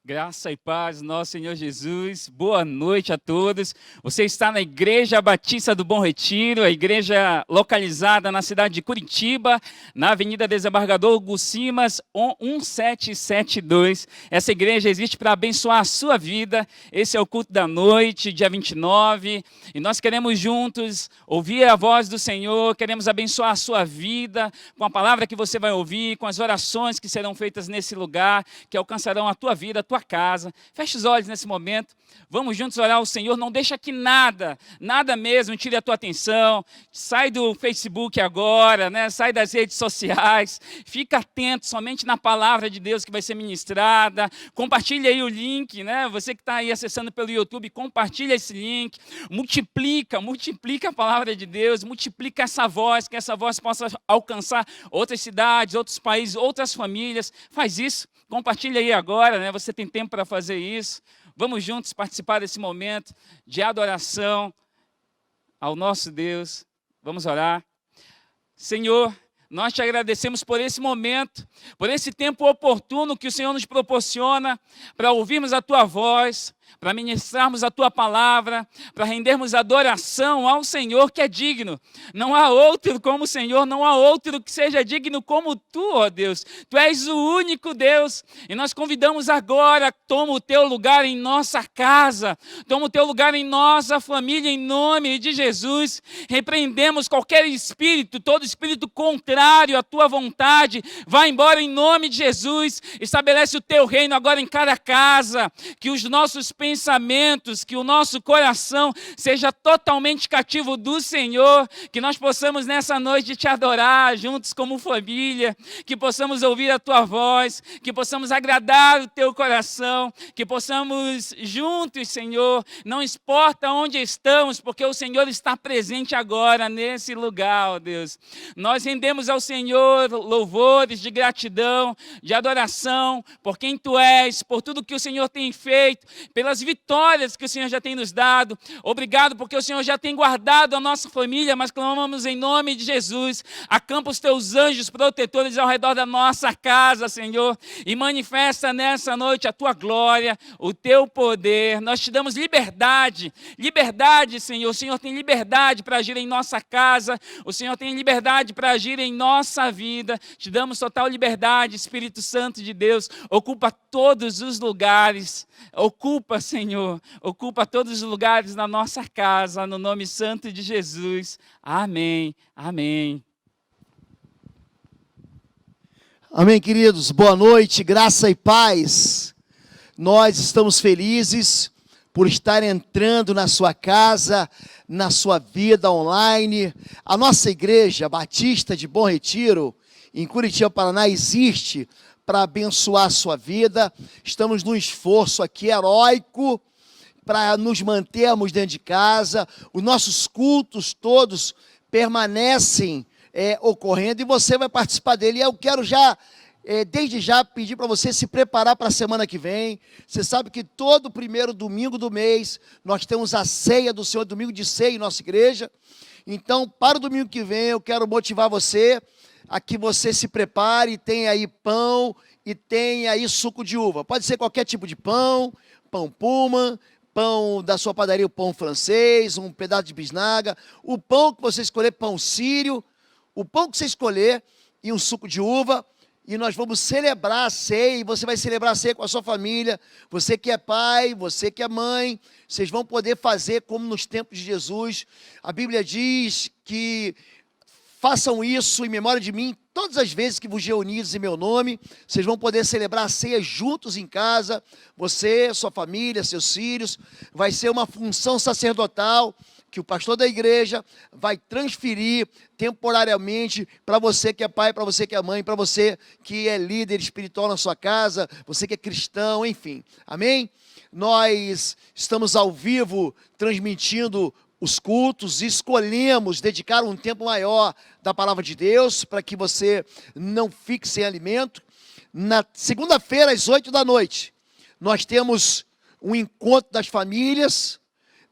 Graça e paz, nosso Senhor Jesus. Boa noite a todos. Você está na Igreja Batista do Bom Retiro, a igreja localizada na cidade de Curitiba, na Avenida Desembargador Hugo Simas, 1772. Essa igreja existe para abençoar a sua vida. Esse é o culto da noite, dia 29. E nós queremos juntos ouvir a voz do Senhor, queremos abençoar a sua vida com a palavra que você vai ouvir, com as orações que serão feitas nesse lugar, que alcançarão a tua vida, a tua casa. Feche os olhos nesse momento. Vamos juntos orar ao Senhor. Não deixa que nada mesmo tire a tua atenção. Sai do Facebook agora, né? Sai das redes sociais. Fica atento somente na palavra de Deus que vai ser ministrada. Compartilha aí o link, né? Você que está aí acessando pelo YouTube, compartilha esse link. Multiplica a palavra de Deus. Multiplica essa voz, que essa voz possa alcançar outras cidades, outros países, outras famílias. Faz isso. Compartilha aí agora, né? Você tem tempo para fazer isso. Vamos juntos participar desse momento de adoração ao nosso Deus. Vamos orar. Senhor, nós te agradecemos por esse momento, por esse tempo oportuno que o Senhor nos proporciona para ouvirmos a tua voz, para ministrarmos a tua palavra, para rendermos adoração ao Senhor que é digno. Não há outro como o Senhor, não há outro que seja digno como tu, ó Deus. Tu és o único Deus e nós convidamos agora, toma o teu lugar em nossa casa, toma o teu lugar em nossa família, em nome de Jesus. Repreendemos qualquer espírito, todo espírito contrário à tua vontade, vai embora em nome de Jesus. Estabelece o teu reino agora em cada casa, que os nossos pensamentos, que o nosso coração seja totalmente cativo do Senhor, que nós possamos nessa noite te adorar juntos como família, que possamos ouvir a tua voz, que possamos agradar o teu coração, que possamos juntos, Senhor, não importa onde estamos, porque o Senhor está presente agora nesse lugar, ó Deus. Nós rendemos ao Senhor louvores de gratidão, de adoração, por quem tu és, por tudo que o Senhor tem feito, pelas vitórias que o Senhor já tem nos dado. Obrigado porque o Senhor já tem guardado a nossa família, mas clamamos em nome de Jesus. Acampa os teus anjos protetores ao redor da nossa casa, Senhor, e manifesta nessa noite a tua glória, o teu poder. Nós te damos liberdade, Senhor. O Senhor tem liberdade para agir em nossa casa, o Senhor tem liberdade para agir em nossa vida. Te damos total liberdade, Espírito Santo de Deus. Ocupa todos os lugares, Senhor, ocupa todos os lugares na nossa casa, no nome santo de Jesus. Amém, amém. Amém, queridos. Boa noite, graça e paz. Nós estamos felizes por estar entrando na sua casa, na sua vida online. A nossa igreja Batista de Bom Retiro, em Curitiba, Paraná, existe para abençoar a sua vida. Estamos num esforço aqui heróico para nos mantermos dentro de casa. Os nossos cultos todos permanecem ocorrendo e você vai participar dele. E eu quero desde já pedir para você se preparar para a semana que vem. Você sabe que todo primeiro domingo do mês nós temos a ceia do Senhor, domingo de ceia em nossa igreja. Então, para o domingo que vem, eu quero motivar você a que você se prepare. Tem aí pão e tem aí suco de uva. Pode ser qualquer tipo de pão, pão puma, pão da sua padaria, o pão francês, um pedaço de bisnaga, o pão que você escolher, pão sírio, o pão que você escolher e um suco de uva. E nós vamos celebrar a ceia, e você vai celebrar a ceia com a sua família. Você que é pai, você que é mãe, vocês vão poder fazer como nos tempos de Jesus. A Bíblia diz que façam isso em memória de mim, todas as vezes que vos reunidos em meu nome. Vocês vão poder celebrar a ceia juntos em casa, você, sua família, seus filhos. Vai ser uma função sacerdotal que o pastor da igreja vai transferir temporariamente para você que é pai, para você que é mãe, para você que é líder espiritual na sua casa, você que é cristão, enfim. Amém? Nós estamos ao vivo transmitindo os cultos, escolhemos dedicar um tempo maior da palavra de Deus, para que você não fique sem alimento. Na segunda-feira, às 8 da noite, nós temos um encontro das famílias.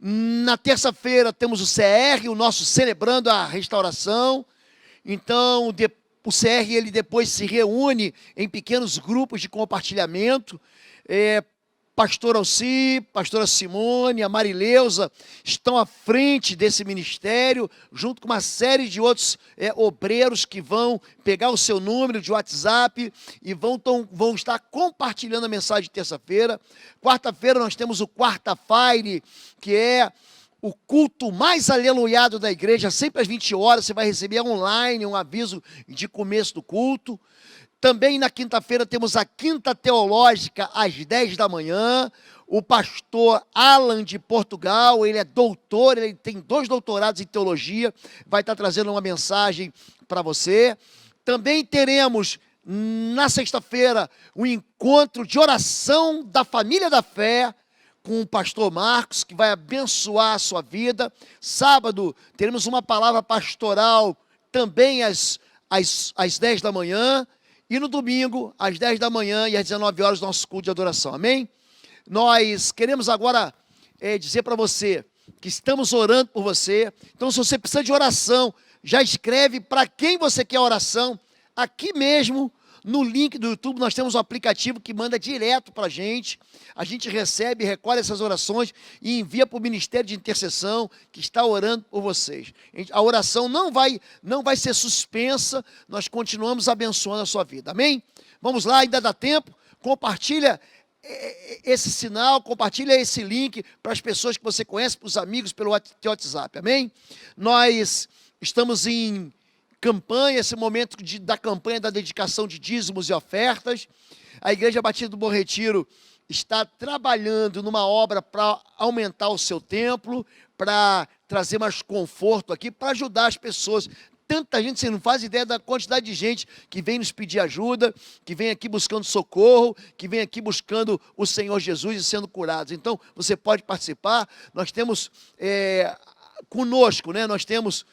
Na terça-feira temos o CR, o nosso Celebrando a Restauração. Então, o CR ele depois se reúne em pequenos grupos de compartilhamento, Pastor Alci, pastora Simone, a Marileusa estão à frente desse ministério, junto com uma série de outros obreiros que vão pegar o seu número de WhatsApp e vão estar compartilhando a mensagem de terça-feira. Quarta-feira nós temos o Quarta Fire, que é o culto mais aleluiado da igreja, sempre às 20 horas, você vai receber online um aviso de começo do culto. Também na quinta-feira temos a Quinta Teológica, às 10 da manhã. O pastor Alan de Portugal, ele é doutor, ele tem 2 doutorados em teologia, vai estar trazendo uma mensagem para você. Também teremos, na sexta-feira, um encontro de oração da família da fé, com o pastor Marcos, que vai abençoar a sua vida. Sábado, teremos uma palavra pastoral, também às 10 da manhã. E no domingo, às 10 da manhã e às 19 horas, nosso culto de adoração, amém? Nós queremos agora dizer para você que estamos orando por você. Então, se você precisa de oração, já escreve para quem você quer oração. Aqui mesmo, no link do YouTube, nós temos um aplicativo que manda direto para a gente recebe, recolhe essas orações e envia para o Ministério de Intercessão, que está orando por vocês. A oração não vai ser suspensa, nós continuamos abençoando a sua vida, amém? Vamos lá, ainda dá tempo, compartilha esse sinal, compartilha esse link para as pessoas que você conhece, para os amigos, pelo WhatsApp, amém? Nós estamos em campanha, esse momento da campanha da dedicação de dízimos e ofertas. A Igreja Batista do Bom Retiro está trabalhando numa obra para aumentar o seu templo, para trazer mais conforto aqui, para ajudar as pessoas. Tanta gente, você não faz ideia da quantidade de gente que vem nos pedir ajuda, que vem aqui buscando socorro, que vem aqui buscando o Senhor Jesus e sendo curados. Então, você pode participar. Nós temos conosco, né? Nós temos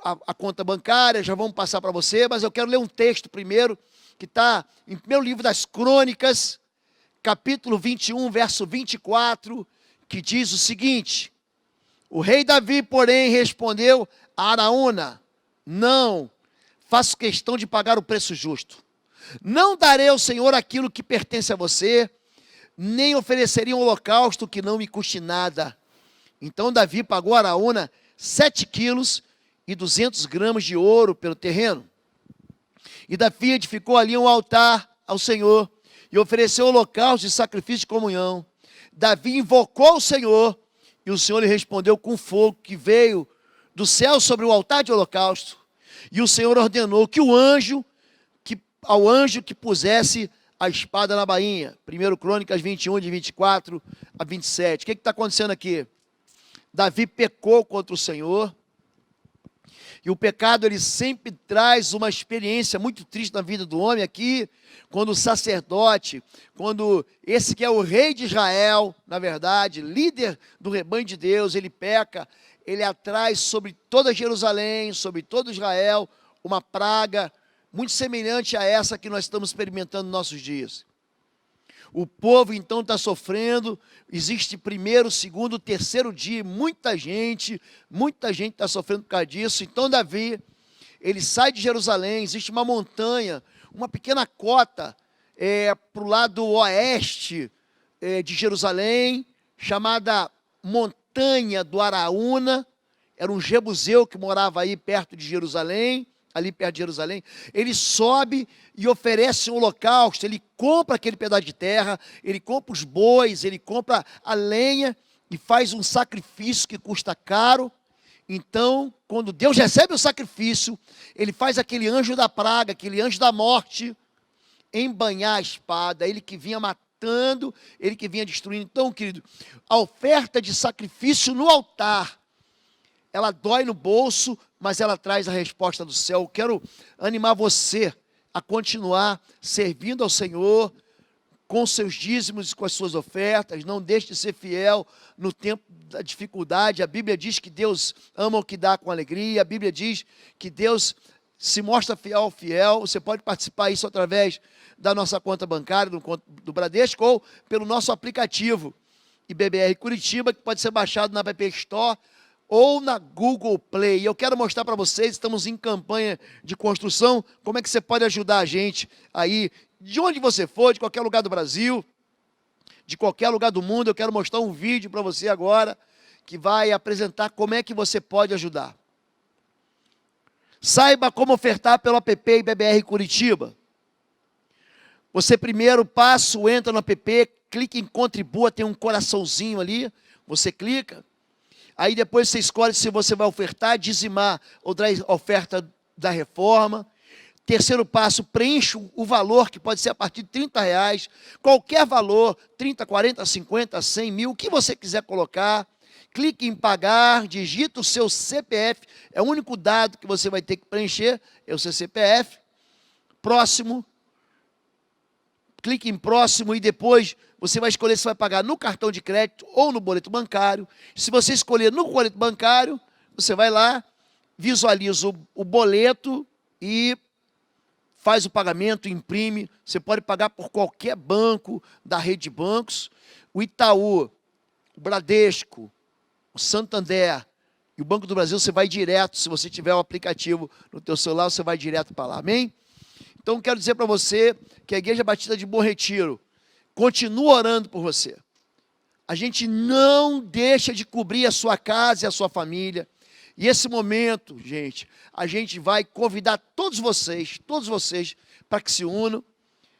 a conta bancária, já vamos passar para você, mas eu quero ler um texto primeiro, que está em primeiro livro das Crônicas, capítulo 21, verso 24, que diz o seguinte: o rei Davi, porém, respondeu a Araúna: não, faço questão de pagar o preço justo. Não darei ao Senhor aquilo que pertence a você, nem ofereceria um holocausto que não me custe nada. Então Davi pagou a Araúna 7 quilos e 200 gramas de ouro pelo terreno. E Davi edificou ali um altar ao Senhor e ofereceu holocausto e sacrifício de comunhão. Davi invocou o Senhor e o Senhor lhe respondeu com fogo que veio do céu sobre o altar de holocausto. E o Senhor ordenou que ao anjo que pusesse a espada na bainha. 1 Crônicas 21, de 24 a 27. O que está acontecendo aqui? Davi pecou contra o Senhor. E o pecado, ele sempre traz uma experiência muito triste na vida do homem aqui, quando o sacerdote, quando esse que é o rei de Israel, na verdade, líder do rebanho de Deus, ele peca, ele atrai sobre toda Jerusalém, sobre todo Israel, uma praga muito semelhante a essa que nós estamos experimentando nos nossos dias. O povo então está sofrendo, existe primeiro, segundo, terceiro dia, muita gente está sofrendo por causa disso. Então Davi, ele sai de Jerusalém, existe uma montanha, uma pequena cota para o lado oeste de Jerusalém, chamada Montanha do Araúna. Era um jebuseu que morava aí perto de Jerusalém, ali perto de Jerusalém. Ele sobe e oferece um holocausto, ele compra aquele pedaço de terra, ele compra os bois, ele compra a lenha e faz um sacrifício que custa caro. Então, quando Deus recebe o sacrifício, ele faz aquele anjo da praga, aquele anjo da morte, embanhar a espada, ele que vinha matando, ele que vinha destruindo. Então, querido, a oferta de sacrifício no altar, ela dói no bolso, mas ela traz a resposta do céu. Eu quero animar você a continuar servindo ao Senhor com seus dízimos e com as suas ofertas. Não deixe de ser fiel no tempo da dificuldade. A Bíblia diz que Deus ama o que dá com alegria. A Bíblia diz que Deus se mostra fiel ao fiel. Você pode participar disso através da nossa conta bancária, do Bradesco, ou pelo nosso aplicativo IBBR Curitiba, que pode ser baixado na App Store ou na Google Play. E eu quero mostrar para vocês, estamos em campanha de construção, como é que você pode ajudar a gente aí, de onde você for, de qualquer lugar do Brasil. de qualquer lugar do mundo. Eu quero mostrar um vídeo para você agora, que vai apresentar como é que você pode ajudar. Saiba como ofertar pelo app IBBR Curitiba. Você primeiro passo, entra no app, clica em contribua, tem um coraçãozinho ali, você clica. Aí depois você escolhe se você vai ofertar, dizimar ou dar a oferta da reforma. Terceiro passo, preencha o valor, que pode ser a partir de R$30, qualquer valor, 30, 40, 50, 100 mil, o que você quiser colocar. Clique em pagar, digita o seu CPF, é o único dado que você vai ter que preencher, é o seu CPF. Próximo, clique em próximo e depois você vai escolher se vai pagar no cartão de crédito ou no boleto bancário. Se você escolher no boleto bancário, você vai lá, visualiza o boleto e faz o pagamento, imprime. Você pode pagar por qualquer banco da rede de bancos. O Itaú, o Bradesco, o Santander e o Banco do Brasil, você vai direto. Se você tiver o aplicativo no teu celular, você vai direto para lá. Amém? Então, quero dizer para você que a Igreja Batista de Bom Retiro continua orando por você. A gente não deixa de cobrir a sua casa e a sua família. E esse momento, gente, a gente vai convidar todos vocês para que se unam.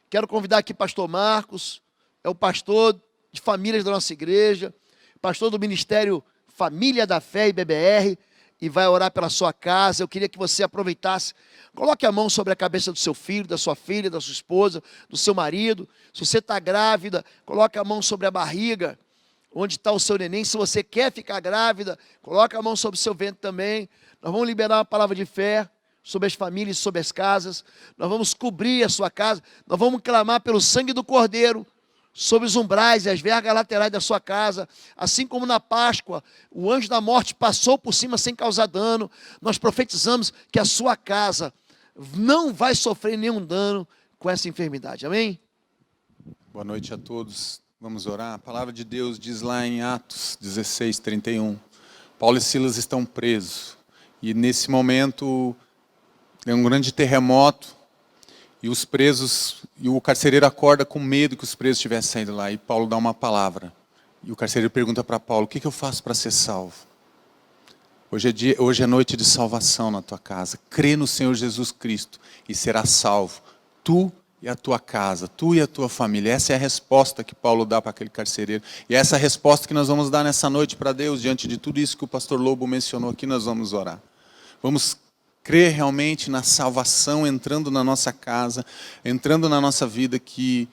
Quero convidar aqui pastor Marcos, é o pastor de famílias da nossa igreja, pastor do Ministério Família da Fé IBBR, e vai orar pela sua casa. Eu queria que você aproveitasse, coloque a mão sobre a cabeça do seu filho, da sua filha, da sua esposa, do seu marido. Se você está grávida, coloque a mão sobre a barriga, onde está o seu neném. Se você quer ficar grávida, coloque a mão sobre o seu ventre também. Nós vamos liberar uma palavra de fé sobre as famílias, sobre as casas. Nós vamos cobrir a sua casa. Nós vamos clamar pelo sangue do Cordeiro sobre os umbrais e as vergas laterais da sua casa. Assim como na Páscoa, o anjo da morte passou por cima sem causar dano. Nós profetizamos que a sua casa não vai sofrer nenhum dano com essa enfermidade. Amém? Boa noite a todos. Vamos orar. A palavra de Deus diz lá em Atos 16, 31. Paulo e Silas estão presos. E nesse momento, é um grande terremoto. E os presos, e o carcereiro acorda com medo que os presos estivessem saindo lá. E Paulo dá uma palavra. E o carcereiro pergunta para Paulo: o que eu faço para ser salvo? Hoje é noite de salvação na tua casa. Crê no Senhor Jesus Cristo e serás salvo. Tu e a tua casa, tu e a tua família. Essa é a resposta que Paulo dá para aquele carcereiro. E essa é a resposta que nós vamos dar nessa noite para Deus. Diante de tudo isso que o pastor Lobo mencionou aqui, nós vamos orar. Vamos crer realmente na salvação entrando na nossa casa, entrando na nossa vida, que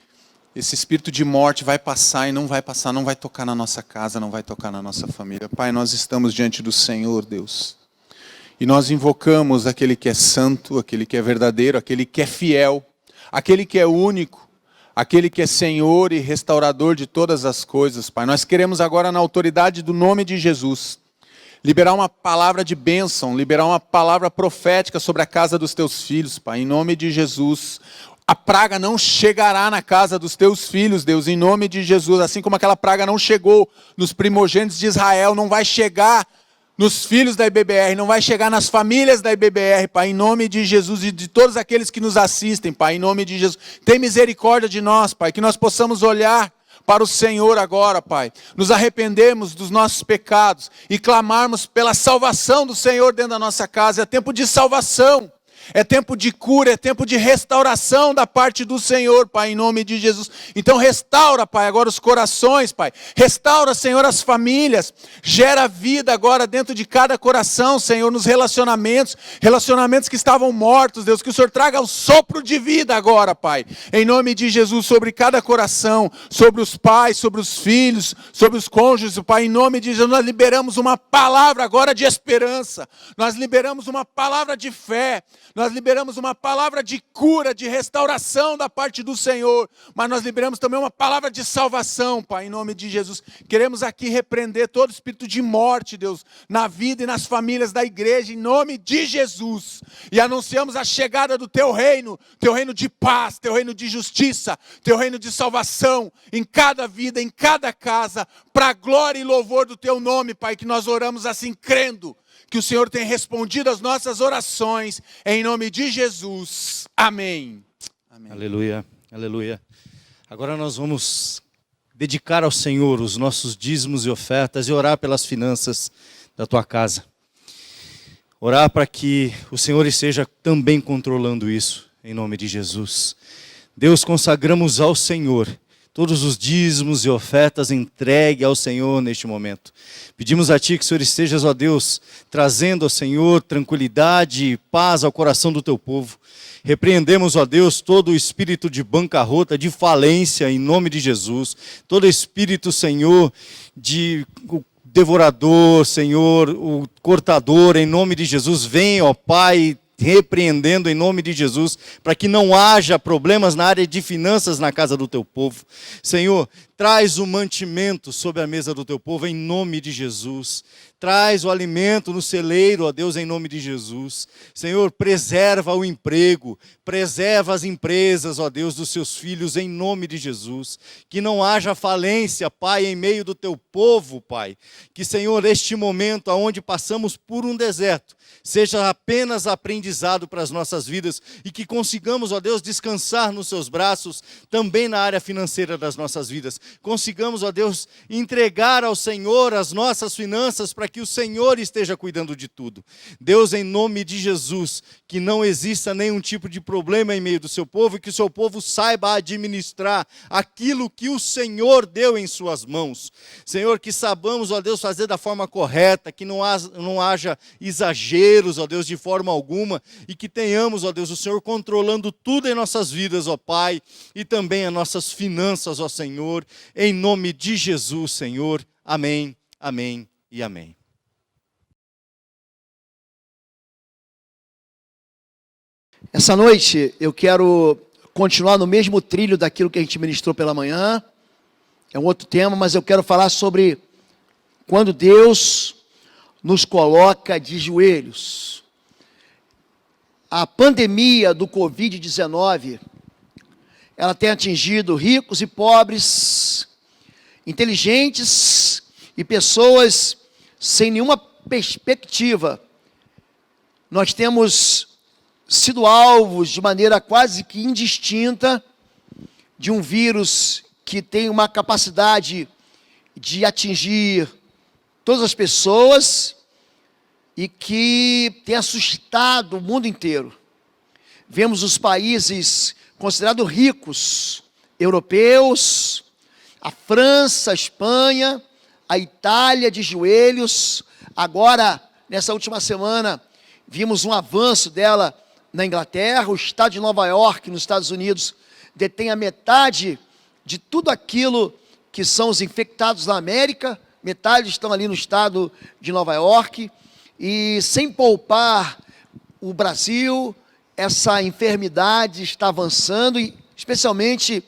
esse espírito de morte vai passar e não vai passar, não vai tocar na nossa casa, não vai tocar na nossa família. Pai, nós estamos diante do Senhor, Deus. E nós invocamos aquele que é santo, aquele que é verdadeiro, aquele que é fiel, aquele que é único, aquele que é Senhor e restaurador de todas as coisas, Pai. Nós queremos agora, na autoridade do nome de Jesus, liberar uma palavra de bênção, liberar uma palavra profética sobre a casa dos teus filhos, Pai, em nome de Jesus. A praga não chegará na casa dos teus filhos, Deus, em nome de Jesus. Assim como aquela praga não chegou nos primogênitos de Israel, não vai chegar nos filhos da IBBR, não vai chegar nas famílias da IBBR, Pai, em nome de Jesus, e de todos aqueles que nos assistem, Pai, em nome de Jesus. Tem misericórdia de nós, Pai, que nós possamos olhar para o Senhor agora, Pai. Nos arrependemos dos nossos pecados e clamarmos pela salvação do Senhor dentro da nossa casa. É tempo de salvação, é tempo de cura, é tempo de restauração da parte do Senhor, Pai, em nome de Jesus. Então restaura, Pai, agora os corações, Pai. Restaura, Senhor, as famílias. Gera vida agora dentro de cada coração, Senhor, nos relacionamentos que estavam mortos, Deus. Que o Senhor traga o sopro de vida agora, Pai, em nome de Jesus, sobre cada coração, sobre os pais, sobre os filhos, sobre os cônjuges, Pai, em nome de Jesus. Nós liberamos uma palavra agora de esperança. Nós liberamos uma palavra de fé. Nós liberamos uma palavra de cura, de restauração da parte do Senhor. Mas nós liberamos também uma palavra de salvação, Pai, em nome de Jesus. Queremos aqui repreender todo espírito de morte, Deus, na vida e nas famílias da igreja, em nome de Jesus. E anunciamos a chegada do teu reino de paz, teu reino de justiça, teu reino de salvação, em cada vida, em cada casa, para a glória e louvor do teu nome, Pai, que nós oramos assim, crendo que o Senhor tem respondido às nossas orações, em nome de Jesus. Amém. Amém. Aleluia, aleluia. Agora nós vamos dedicar ao Senhor os nossos dízimos e ofertas e orar pelas finanças da tua casa. Orar para que o Senhor esteja também controlando isso, em nome de Jesus. Deus, consagramos ao Senhor todos os dízimos e ofertas entregue ao Senhor neste momento. Pedimos a Ti que o Senhor estejas, ó Deus, trazendo ao Senhor tranquilidade e paz ao coração do Teu povo. Repreendemos, ó Deus, todo o espírito de bancarrota, de falência, em nome de Jesus. Todo espírito, Senhor, de devorador, Senhor, o cortador, em nome de Jesus, vem, ó Pai, repreendendo em nome de Jesus, para que não haja problemas na área de finanças na casa do teu povo. Senhor, traz o mantimento sobre a mesa do teu povo em nome de Jesus. Traz o alimento no celeiro, ó Deus, em nome de Jesus. Senhor, preserva o emprego, preserva as empresas, ó Deus, dos seus filhos, em nome de Jesus. Que não haja falência, Pai, em meio do teu povo, Pai. Que, Senhor, este momento onde passamos por um deserto, seja apenas aprendizado para as nossas vidas e que consigamos, ó Deus, descansar nos seus braços, também na área financeira das nossas vidas. Consigamos, ó Deus, entregar ao Senhor as nossas finanças para que o Senhor esteja cuidando de tudo. Deus, em nome de Jesus, que não exista nenhum tipo de problema em meio do seu povo e que o seu povo saiba administrar aquilo que o Senhor deu em suas mãos. Senhor, que saibamos, ó Deus, fazer da forma correta, que não haja exageros, ó Deus, de forma alguma, e que tenhamos, ó Deus, o Senhor controlando tudo em nossas vidas, ó Pai, e também as nossas finanças, ó Senhor, em nome de Jesus, Senhor. Amém, amém e amém. Essa noite eu quero continuar no mesmo trilho daquilo que a gente ministrou pela manhã. É um outro tema, mas eu quero falar sobre quando Deus nos coloca de joelhos. A pandemia do Covid-19, ela tem atingido ricos e pobres, inteligentes e pessoas sem nenhuma perspectiva. Nós temos sido alvos de maneira quase que indistinta de um vírus que tem uma capacidade de atingir todas as pessoas e que tem assustado o mundo inteiro. Vemos os países considerados ricos, europeus, a França, a Espanha, a Itália de joelhos. Agora, nessa última semana, vimos um avanço dela na Inglaterra. O estado de Nova York, nos Estados Unidos, detém a metade de tudo aquilo que são os infectados na América. Metade estão ali no estado de Nova York. E sem poupar o Brasil, essa enfermidade está avançando e especialmente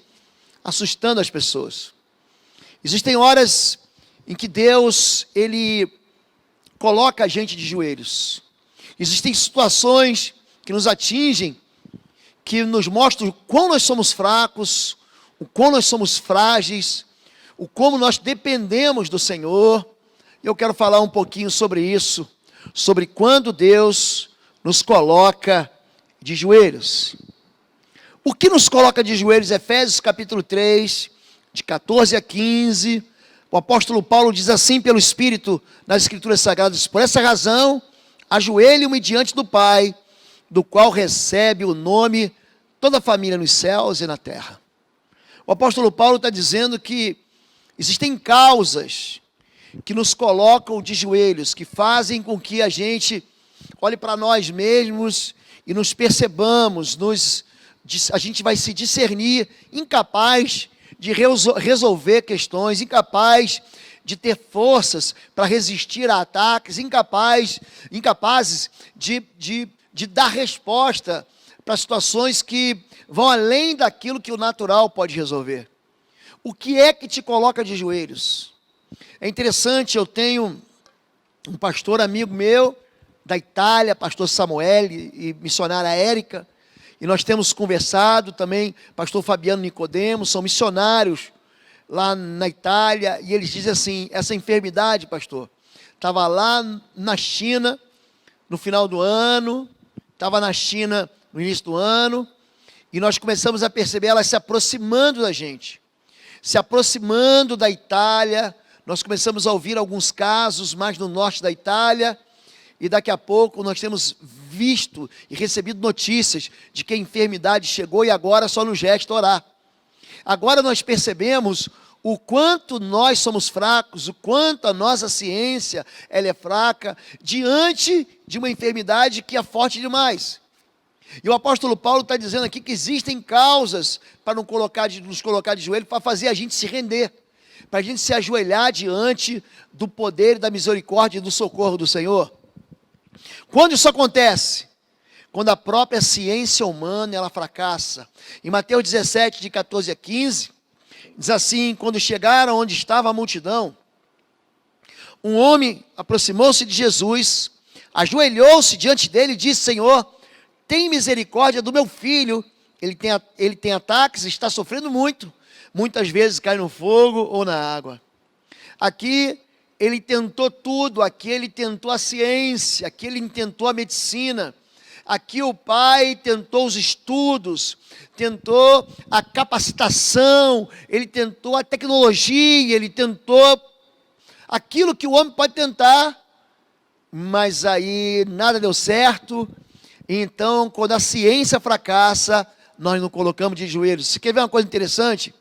assustando as pessoas. Existem horas em que Deus, Ele coloca a gente de joelhos. Existem situações que nos atingem, que nos mostram o quão nós somos fracos, o quão nós somos frágeis, o como nós dependemos do Senhor. Eu quero falar um pouquinho sobre isso, sobre quando Deus nos coloca de joelhos. O que nos coloca de joelhos? Efésios capítulo 3, de 14 a 15, o apóstolo Paulo diz assim pelo Espírito nas Escrituras Sagradas: por essa razão, ajoelho-me diante do Pai, do qual recebe o nome toda a família nos céus e na terra. O apóstolo Paulo está dizendo que existem causas que nos colocam de joelhos, que fazem com que a gente olhe para nós mesmos e nos percebamos, a gente vai se discernir incapaz de resolver questões, incapaz de ter forças para resistir a ataques, incapazes de dar resposta para situações que vão além daquilo que o natural pode resolver. O que é que te coloca de joelhos? É interessante, eu tenho um pastor amigo meu, da Itália, pastor Samuel e missionária Érica, e nós temos conversado também, pastor Fabiano Nicodemo, são missionários lá na Itália, e eles dizem assim: essa enfermidade, pastor, estava lá na China, no final do ano, estava na China no início do ano, e nós começamos a perceber ela se aproximando da gente. se aproximando da Itália. Nós começamos a ouvir alguns casos mais no norte da Itália, e daqui a pouco nós temos visto e recebido notícias de que a enfermidade chegou e agora só nos resta orar. Agora nós percebemos o quanto nós somos fracos, o quanto a nossa ciência ela é fraca diante de uma enfermidade que é forte demais. E o apóstolo Paulo está dizendo aqui que existem causas para nos colocar de joelho, para fazer a gente se render, para a gente se ajoelhar diante do poder, da misericórdia e do socorro do Senhor. Quando isso acontece? Quando a própria ciência humana ela fracassa. Em Mateus 17, de 14 a 15, diz assim: quando chegaram onde estava a multidão, um homem aproximou-se de Jesus, ajoelhou-se diante dele e disse: Senhor, tem misericórdia do meu filho, ele tem ataques, está sofrendo muito, muitas vezes cai no fogo ou na água. Aqui ele tentou tudo, aqui ele tentou a ciência, aqui ele tentou a medicina, aqui o pai tentou os estudos, tentou a capacitação, ele tentou a tecnologia, ele tentou aquilo que o homem pode tentar, mas aí nada deu certo. Então, quando a ciência fracassa, nós nos colocamos de joelhos. Você quer ver uma coisa interessante?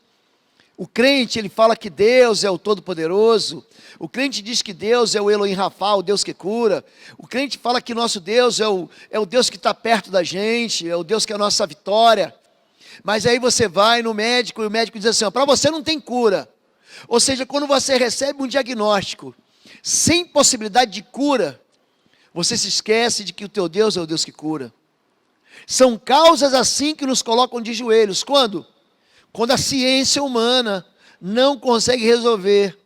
O crente, ele fala que Deus é o Todo-Poderoso. O crente diz que Deus é o Elohim Rafa, o Deus que cura. O crente fala que nosso Deus é o Deus que está perto da gente, é o Deus que é a nossa vitória. Mas aí você vai no médico e o médico diz assim: para você não tem cura. Ou seja, quando você recebe um diagnóstico sem possibilidade de cura, você se esquece de que o teu Deus é o Deus que cura. São causas assim que nos colocam de joelhos. Quando? Quando a ciência humana não consegue resolver.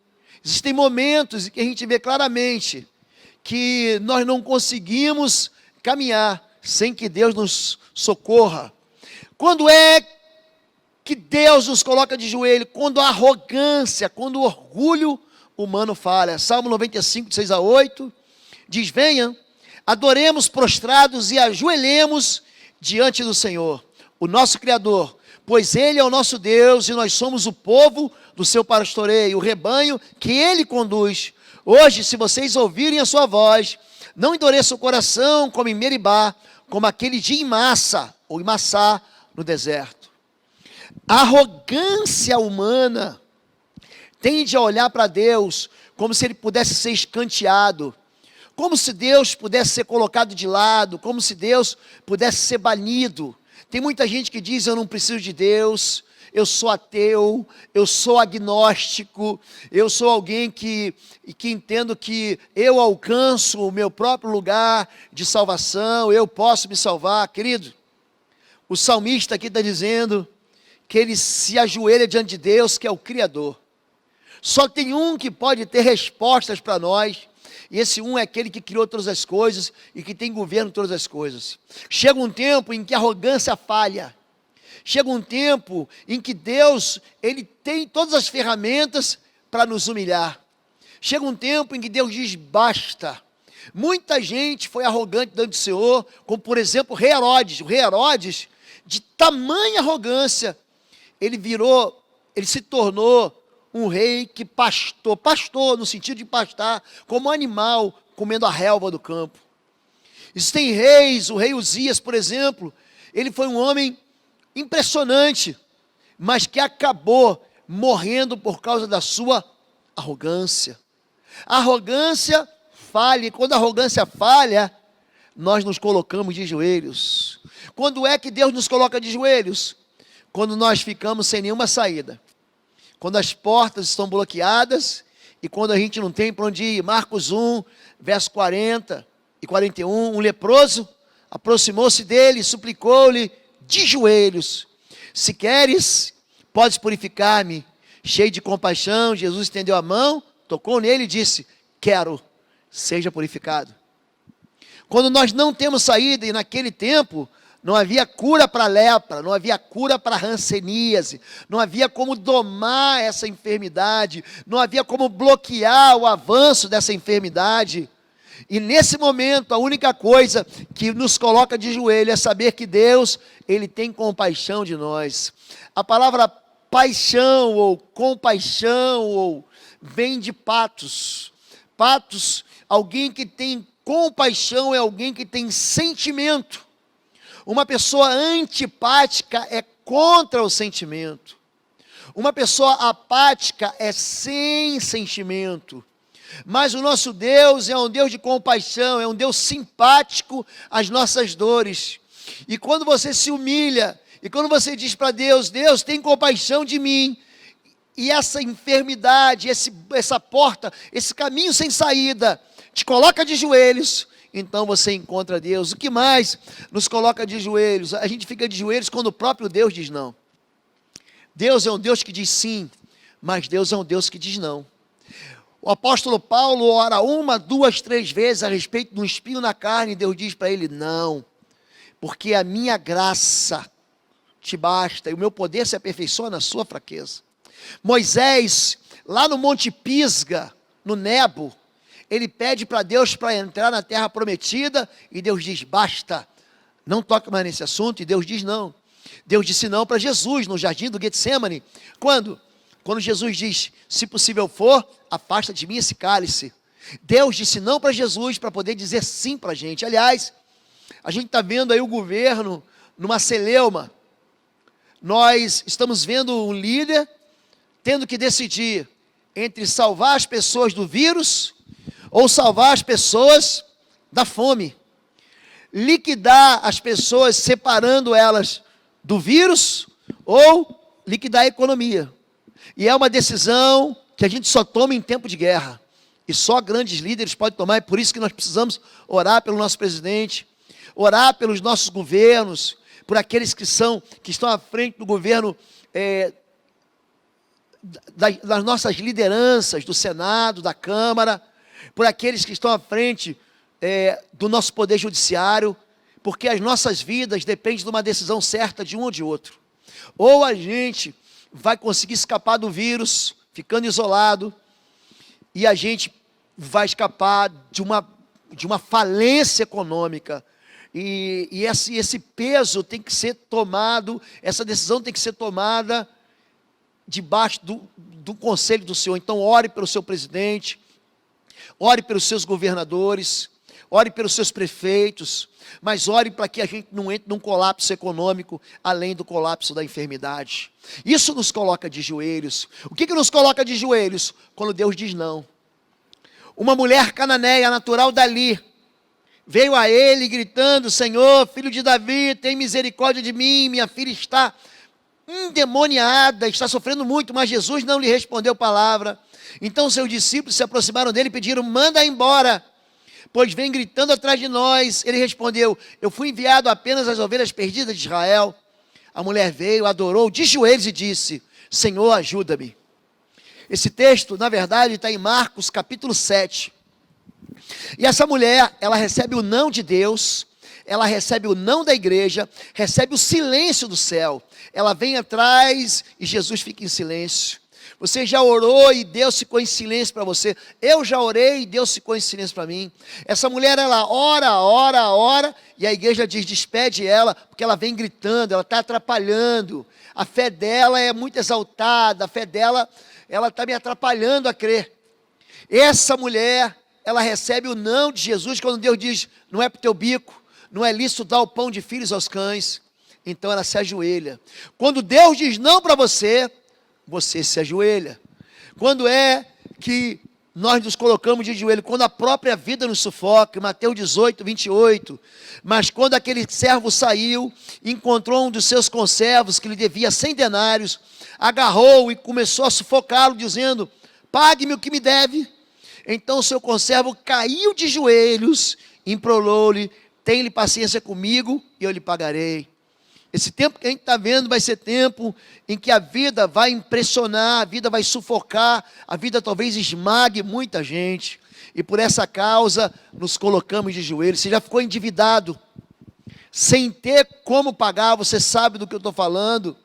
Existem momentos em que a gente vê claramente que nós não conseguimos caminhar sem que Deus nos socorra. Quando é que Deus nos coloca de joelho? Quando a arrogância, quando o orgulho humano falha. Salmo 95, de 6 a 8, diz: venham, adoremos prostrados e ajoelhemos diante do Senhor, o nosso Criador, pois Ele é o nosso Deus e nós somos o povo do seu pastoreio, o rebanho que Ele conduz. Hoje, se vocês ouvirem a sua voz, não endureçam o coração como em Meribá, como aquele dia em Massa, ou em Massá, no deserto. A arrogância humana tende a olhar para Deus como se Ele pudesse ser escanteado, como se Deus pudesse ser colocado de lado, como se Deus pudesse ser banido. Tem muita gente que diz: eu não preciso de Deus, eu sou ateu, eu sou agnóstico, eu sou alguém que entendo que eu alcanço o meu próprio lugar de salvação, eu posso me salvar. Querido, o salmista aqui está dizendo que ele se ajoelha diante de Deus, que é o Criador. Só tem um que pode ter respostas para nós, e esse um é aquele que criou todas as coisas e que tem governo de todas as coisas. Chega um tempo em que a arrogância falha. Chega um tempo em que Deus, Ele tem todas as ferramentas para nos humilhar. Chega um tempo em que Deus diz: basta. Muita gente foi arrogante diante do Senhor, como por exemplo o rei Herodes. O rei Herodes, de tamanha arrogância, ele se tornou um rei que pastou no sentido de pastar, como um animal comendo a relva do campo. Existem reis, o rei Uzias, por exemplo, ele foi um homem impressionante, mas que acabou morrendo por causa da sua arrogância. A arrogância falha, e quando a arrogância falha, nós nos colocamos de joelhos. Quando é que Deus nos coloca de joelhos? Quando nós ficamos sem nenhuma saída. Quando as portas estão bloqueadas e quando a gente não tem para onde ir. Marcos 1, verso 40 e 41, um leproso aproximou-se dele e suplicou-lhe de joelhos: se queres, podes purificar-me. Cheio de compaixão, Jesus estendeu a mão, tocou nele e disse: quero, seja purificado. Quando nós não temos saída, e naquele tempo não havia cura para a lepra, não havia cura para a hanseníase, não havia como domar essa enfermidade, não havia como bloquear o avanço dessa enfermidade. E nesse momento, a única coisa que nos coloca de joelho é saber que Deus, Ele tem compaixão de nós. A palavra paixão ou compaixão, ou vem de patos. Patos, alguém que tem compaixão é alguém que tem sentimento. Uma pessoa antipática é contra o sentimento. Uma pessoa apática é sem sentimento. Mas o nosso Deus é um Deus de compaixão, é um Deus simpático às nossas dores. E quando você se humilha, e quando você diz para Deus, Deus tem compaixão de mim, e essa enfermidade, essa porta, esse caminho sem saída, te coloca de joelhos, então você encontra Deus. O que mais nos coloca de joelhos? A gente fica de joelhos quando o próprio Deus diz não. Deus é um Deus que diz sim, mas Deus é um Deus que diz não. O apóstolo Paulo ora 1, 2, 3 vezes a respeito de um espinho na carne, e Deus diz para ele, não, porque a minha graça te basta, e o meu poder se aperfeiçoa na sua fraqueza. Moisés, lá no Monte Pisga, no Nebo, ele pede para Deus para entrar na terra prometida, e Deus diz, basta, não toque mais nesse assunto, e Deus diz não. Deus disse não para Jesus, no jardim do Getsemane. Quando? Quando Jesus diz, se possível for, afasta de mim esse cálice. Deus disse não para Jesus, para poder dizer sim para a gente. Aliás, a gente está vendo aí o governo numa celeuma. Nós estamos vendo um líder tendo que decidir entre salvar as pessoas do vírus ou salvar as pessoas da fome. Liquidar as pessoas separando elas do vírus ou liquidar a economia. E é uma decisão que a gente só toma em tempo de guerra. E só grandes líderes podem tomar, é por isso que nós precisamos orar pelo nosso presidente, orar pelos nossos governos, por aqueles que estão à frente do governo, das nossas lideranças, do Senado, da Câmara, por aqueles que estão à frente do nosso poder judiciário, porque as nossas vidas dependem de uma decisão certa de um ou de outro. Ou a gente vai conseguir escapar do vírus, ficando isolado, e a gente vai escapar de uma falência econômica. E esse peso tem que ser tomado, essa decisão tem que ser tomada debaixo do conselho do Senhor. Então ore pelo seu presidente, ore pelos seus governadores, ore pelos seus prefeitos, mas ore para que a gente não entre num colapso econômico, além do colapso da enfermidade. Isso nos coloca de joelhos. O que nos coloca de joelhos? Quando Deus diz não. Uma mulher cananeia, natural dali, veio a ele gritando, Senhor, filho de Davi, tem misericórdia de mim, minha filha está endemoniada, está sofrendo muito, mas Jesus não lhe respondeu palavra. Então seus discípulos se aproximaram dele e pediram, manda embora, pois vem gritando atrás de nós. Ele respondeu, eu fui enviado apenas às ovelhas perdidas de Israel. A mulher veio, adorou de joelhos e disse, Senhor, ajuda-me. Esse texto, na verdade, está em Marcos capítulo 7. E essa mulher, ela recebe o não de Deus, ela recebe o não da igreja, recebe o silêncio do céu. Ela vem atrás e Jesus fica em silêncio. Você já orou e Deus ficou em silêncio para você. Eu já orei e Deus ficou em silêncio para mim. Essa mulher, ela ora, e a igreja diz, despede ela, porque ela vem gritando, ela está atrapalhando. A fé dela é muito exaltada, a fé dela, ela está me atrapalhando a crer. Essa mulher, ela recebe o não de Jesus, quando Deus diz, não é para o teu bico, não é lícito dar o pão de filhos aos cães. Então ela se ajoelha. Quando Deus diz não para você, você se ajoelha. Quando é que nós nos colocamos de joelho? Quando a própria vida nos sufoca, Mateus 18, 28. Mas quando aquele servo saiu, encontrou um dos seus conservos, que lhe devia 100 denários, agarrou e começou a sufocá-lo, dizendo, pague-me o que me deve. Então o seu conservo caiu de joelhos, implorou-lhe, tem-lhe paciência comigo e eu lhe pagarei. Esse tempo que a gente está vendo vai ser tempo em que a vida vai impressionar, a vida vai sufocar, a vida talvez esmague muita gente. E por essa causa nos colocamos de joelhos. Você já ficou endividado, sem ter como pagar, você sabe do que eu estou falando.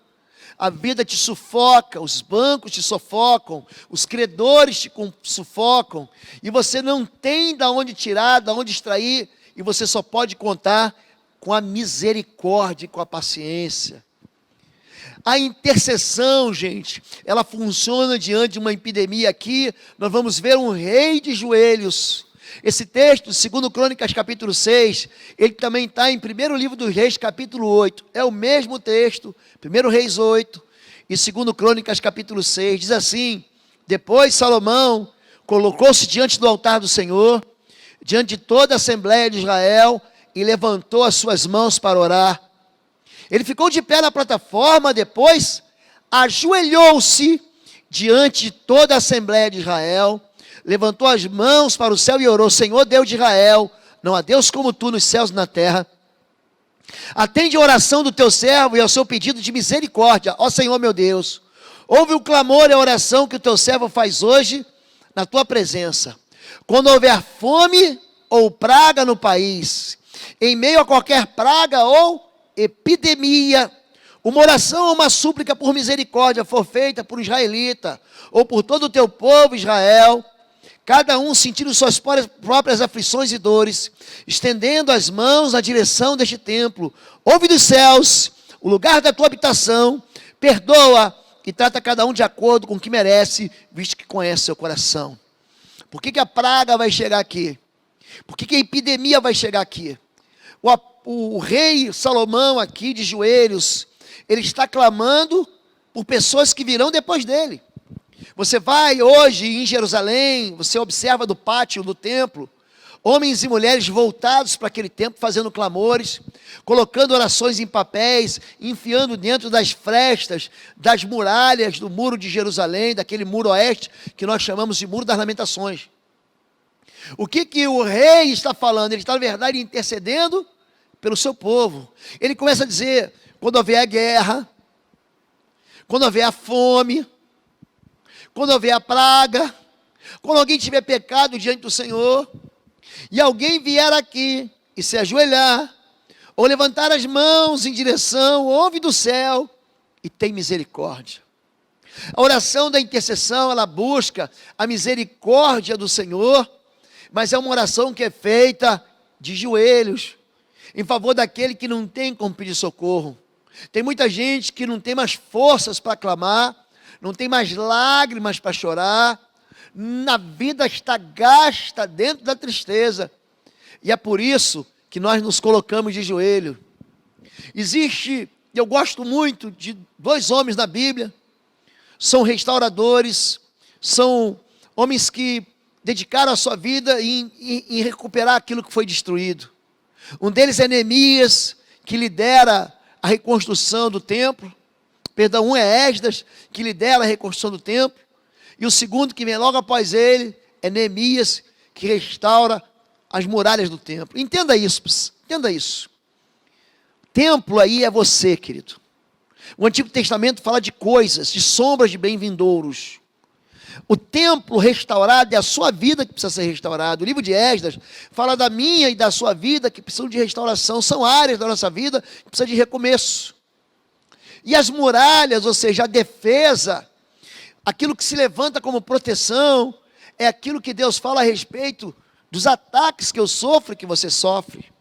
A vida te sufoca, os bancos te sufocam, os credores te sufocam, e você não tem de onde tirar, de onde extrair, e você só pode contar com a misericórdia e com a paciência. A intercessão, gente, ela funciona diante de uma epidemia aqui. Nós vamos ver um rei de joelhos. Esse texto, 2 Crônicas capítulo 6, ele também está em 1º livro dos Reis capítulo 8. É o mesmo texto, 1 Reis 8 e 2 Crônicas capítulo 6. Diz assim: depois Salomão colocou-se diante do altar do Senhor, diante de toda a Assembleia de Israel, e levantou as suas mãos para orar. Ele ficou de pé na plataforma, depois ajoelhou-se diante de toda a Assembleia de Israel, levantou as mãos para o céu e orou: Senhor Deus de Israel, não há Deus como tu nos céus e na terra. Atende a oração do teu servo e ao seu pedido de misericórdia, ó Senhor meu Deus. Ouve o clamor e a oração que o teu servo faz hoje na tua presença. Quando houver fome ou praga no país, em meio a qualquer praga ou epidemia, uma oração ou uma súplica por misericórdia for feita por um israelita, ou por todo o teu povo Israel, cada um sentindo suas próprias aflições e dores, estendendo as mãos na direção deste templo, ouve dos céus o lugar da tua habitação, perdoa e trata cada um de acordo com o que merece, visto que conhece seu coração. Por que a praga vai chegar aqui? Por que a epidemia vai chegar aqui? O rei Salomão aqui de joelhos, ele está clamando por pessoas que virão depois dele. Você vai hoje em Jerusalém, você observa do pátio do templo, homens e mulheres voltados para aquele templo, fazendo clamores, colocando orações em papéis, enfiando dentro das frestas, das muralhas do muro de Jerusalém, daquele muro oeste, que nós chamamos de Muro das Lamentações. O que o rei está falando? Ele está, na verdade, intercedendo pelo seu povo. Ele começa a dizer: quando houver a guerra, quando houver a fome, quando houver a praga, quando alguém tiver pecado diante do Senhor, e alguém vier aqui e se ajoelhar, ou levantar as mãos em direção, ouve do céu e tem misericórdia. A oração da intercessão, ela busca a misericórdia do Senhor, mas é uma oração que é feita de joelhos, em favor daquele que não tem como pedir socorro. Tem muita gente que não tem mais forças para clamar, não tem mais lágrimas para chorar, a vida está gasta dentro da tristeza, e é por isso que nós nos colocamos de joelho. Eu gosto muito de 2 homens na Bíblia, são restauradores, são homens que dedicaram a sua vida em recuperar aquilo que foi destruído. Um deles é Neemias, que lidera a reconstrução do templo. Um é Esdras, que lidera a reconstrução do templo. E o segundo, que vem logo após ele, é Neemias, que restaura as muralhas do templo. Entenda isso, entenda isso. Templo aí é você, querido. O Antigo Testamento fala de coisas, de sombras de bem-vindouros. O templo restaurado é a sua vida que precisa ser restaurada. O livro de Esdras fala da minha e da sua vida que precisam de restauração. São áreas da nossa vida que precisam de recomeço. E as muralhas, ou seja, a defesa, aquilo que se levanta como proteção, é aquilo que Deus fala a respeito dos ataques que eu sofro e que você sofre.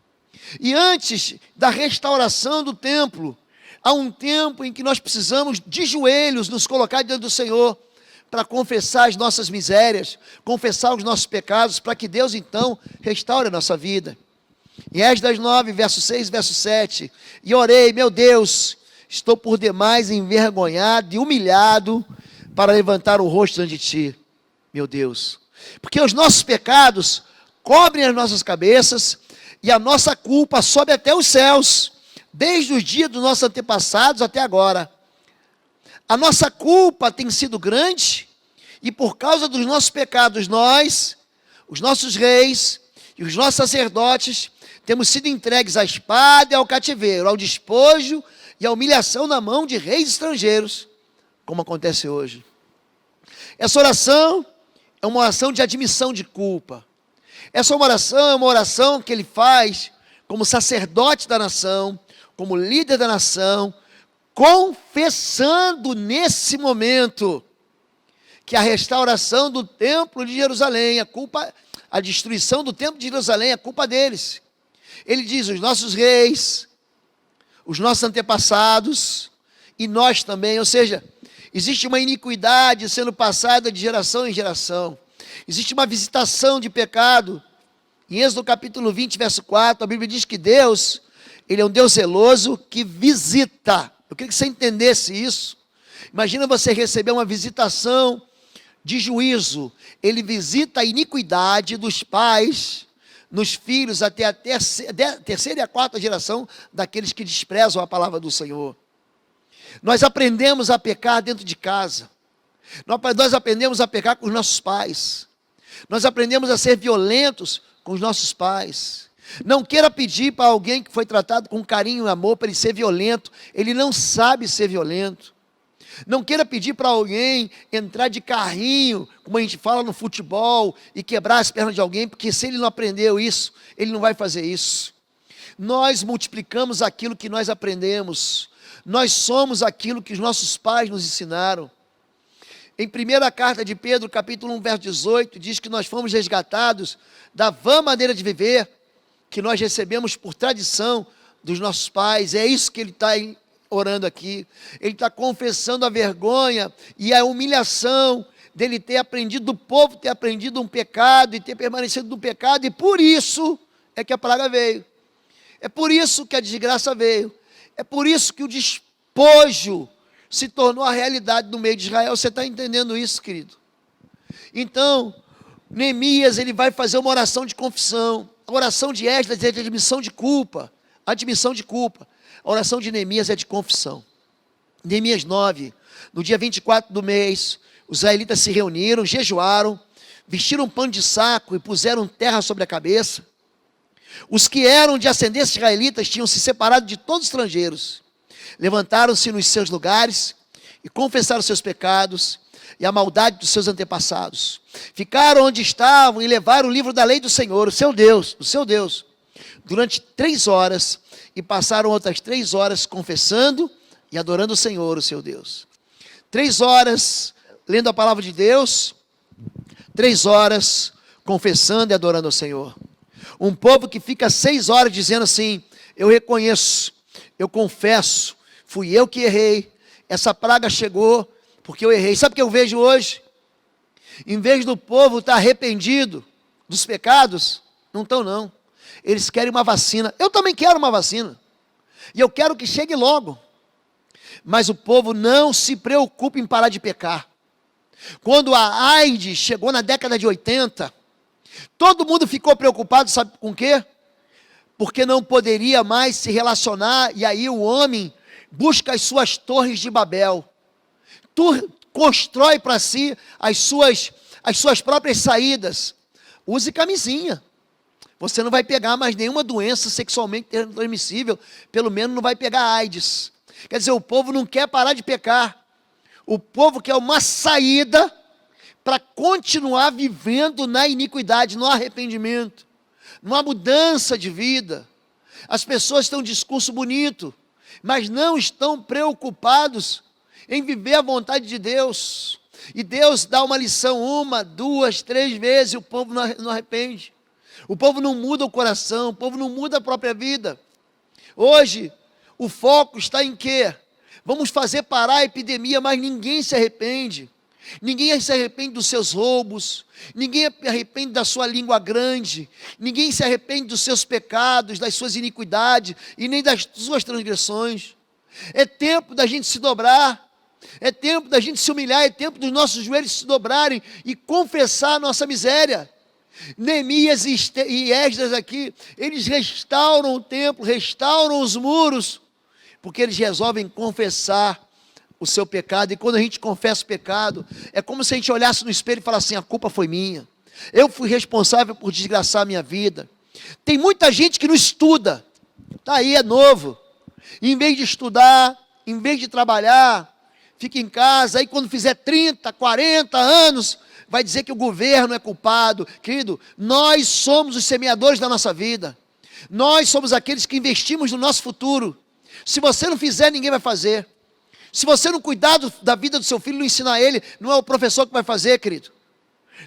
E antes da restauração do templo, há um tempo em que nós precisamos de joelhos nos colocar diante do Senhor, para confessar as nossas misérias, confessar os nossos pecados, para que Deus então restaure a nossa vida. Em Esdras 9, verso 6 e verso 7, e orei: meu Deus, estou por demais envergonhado e humilhado para levantar o rosto diante de ti, meu Deus. Porque os nossos pecados cobrem as nossas cabeças, e a nossa culpa sobe até os céus, desde os dias dos nossos antepassados até agora. A nossa culpa tem sido grande, e por causa dos nossos pecados, nós, os nossos reis e os nossos sacerdotes, temos sido entregues à espada e ao cativeiro, ao despojo e à humilhação na mão de reis estrangeiros, como acontece hoje. Essa oração é uma oração de admissão de culpa. Essa oração é uma oração que ele faz como sacerdote da nação, como líder da nação, confessando nesse momento que a restauração do templo de Jerusalém, a destruição do templo de Jerusalém é culpa deles. Ele diz: os nossos reis, os nossos antepassados e nós também. Ou seja, existe uma iniquidade sendo passada de geração em geração. Existe uma visitação de pecado. Em Êxodo capítulo 20, verso 4, a Bíblia diz que Deus, Ele é um Deus zeloso que visita. Eu queria que você entendesse isso. Imagina você receber uma visitação de juízo. Ele visita a iniquidade dos pais nos filhos até a terceira e a quarta geração daqueles que desprezam a palavra do Senhor. Nós aprendemos a pecar dentro de casa. Nós aprendemos a pecar com os nossos pais. Nós aprendemos a ser violentos com os nossos pais. Não queira pedir para alguém que foi tratado com carinho e amor para ele ser violento. Ele não sabe ser violento. Não queira pedir para alguém entrar de carrinho, como a gente fala no futebol, e quebrar as pernas de alguém, porque se ele não aprendeu isso, ele não vai fazer isso. Nós multiplicamos aquilo que nós aprendemos. Nós somos aquilo que os nossos pais nos ensinaram. Em 1ª carta de Pedro, capítulo 1, verso 18, diz que nós fomos resgatados da vã maneira de viver, que nós recebemos por tradição dos nossos pais. É isso que ele está orando aqui. Ele está confessando a vergonha e a humilhação dele ter aprendido, do povo ter aprendido um pecado e ter permanecido no pecado, e por isso é que a praga veio. É por isso que a desgraça veio. É por isso que o despojo se tornou a realidade no meio de Israel. Você está entendendo isso, querido? Então, Neemias, ele vai fazer uma oração de confissão. A oração de Esdras é de admissão de culpa. Admissão de culpa. A oração de Neemias é de confissão. Neemias 9, no dia 24 do mês, os israelitas se reuniram, jejuaram, vestiram um pano de saco e puseram terra sobre a cabeça. Os que eram de ascendência israelitas tinham se separado de todos os estrangeiros. Levantaram-se nos seus lugares e confessaram seus pecados e a maldade dos seus antepassados. Ficaram onde estavam e levaram o livro da lei do Senhor, o seu Deus, durante 3 horas, e passaram outras 3 horas confessando e adorando o Senhor, o seu Deus. 3 horas lendo a palavra de Deus, 3 horas confessando e adorando o Senhor. Um povo que fica 6 horas dizendo assim: eu reconheço, eu confesso, fui eu que errei, essa praga chegou porque eu errei. Sabe o que eu vejo hoje? Em vez do povo estar arrependido dos pecados, não estão não. Eles querem uma vacina. Eu também quero uma vacina. E eu quero que chegue logo. Mas o povo não se preocupa em parar de pecar. Quando a AIDS chegou na década de 80, todo mundo ficou preocupado, sabe com o quê? Porque não poderia mais se relacionar, e aí o homem busca as suas torres de Babel. Constrói para si as suas próprias saídas. Use camisinha. Você não vai pegar mais nenhuma doença sexualmente transmissível, pelo menos não vai pegar AIDS. Quer dizer, o povo não quer parar de pecar. O povo quer uma saída para continuar vivendo na iniquidade, no arrependimento, numa mudança de vida. As pessoas têm um discurso bonito, mas não estão preocupados em viver a vontade de Deus. E Deus dá uma lição 1, 2, 3 vezes e o povo não arrepende. O povo não muda o coração, o povo não muda a própria vida. Hoje, o foco está em quê? Vamos fazer parar a epidemia, mas ninguém se arrepende. Ninguém se arrepende dos seus roubos, ninguém se arrepende da sua língua grande, ninguém se arrepende dos seus pecados, das suas iniquidades e nem das suas transgressões. É tempo da gente se dobrar, é tempo da gente se humilhar, é tempo dos nossos joelhos se dobrarem e confessar a nossa miséria. Neemias e Esdras aqui, eles restauram o templo, restauram os muros, porque eles resolvem confessar o seu pecado. E quando a gente confessa o pecado, é como se a gente olhasse no espelho e falasse assim: a culpa foi minha, eu fui responsável por desgraçar a minha vida. Tem muita gente que não estuda, está aí, é novo, e em vez de estudar, em vez de trabalhar, fica em casa, aí quando fizer 30, 40 anos, vai dizer que o governo é culpado. Querido, nós somos os semeadores da nossa vida, nós somos aqueles que investimos no nosso futuro. Se você não fizer, ninguém vai fazer. Se você não cuidar da vida do seu filho, não ensinar ele, não é o professor que vai fazer, querido.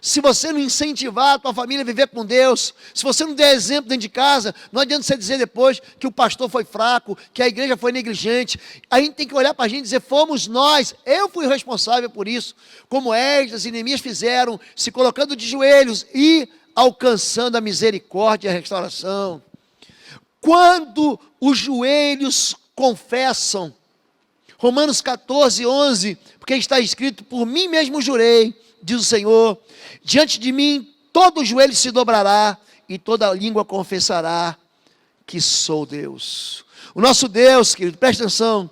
se você não incentivar a tua família a viver com Deus, se você não der exemplo dentro de casa, não adianta você dizer depois que o pastor foi fraco, que a igreja foi negligente. A gente tem que olhar para a gente e dizer, fomos nós, eu fui responsável por isso, como Esdras e Neemias fizeram, se colocando de joelhos e alcançando a misericórdia e a restauração. Quando os joelhos confessam, Romanos 14, 11, porque está escrito, por mim mesmo jurei, diz o Senhor, diante de mim todo joelho se dobrará e toda língua confessará que sou Deus. O nosso Deus, querido, presta atenção,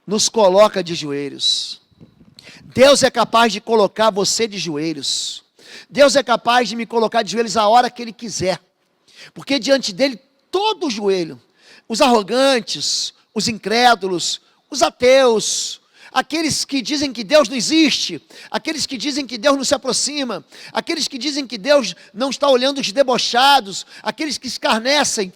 nos coloca de joelhos. Deus é capaz de colocar você de joelhos. Deus é capaz de me colocar de joelhos a hora que Ele quiser. Porque diante dEle, todo joelho, os arrogantes, os incrédulos, os ateus, aqueles que dizem que Deus não existe, aqueles que dizem que Deus não se aproxima, aqueles que dizem que Deus não está olhando os debochados, aqueles que escarnecem,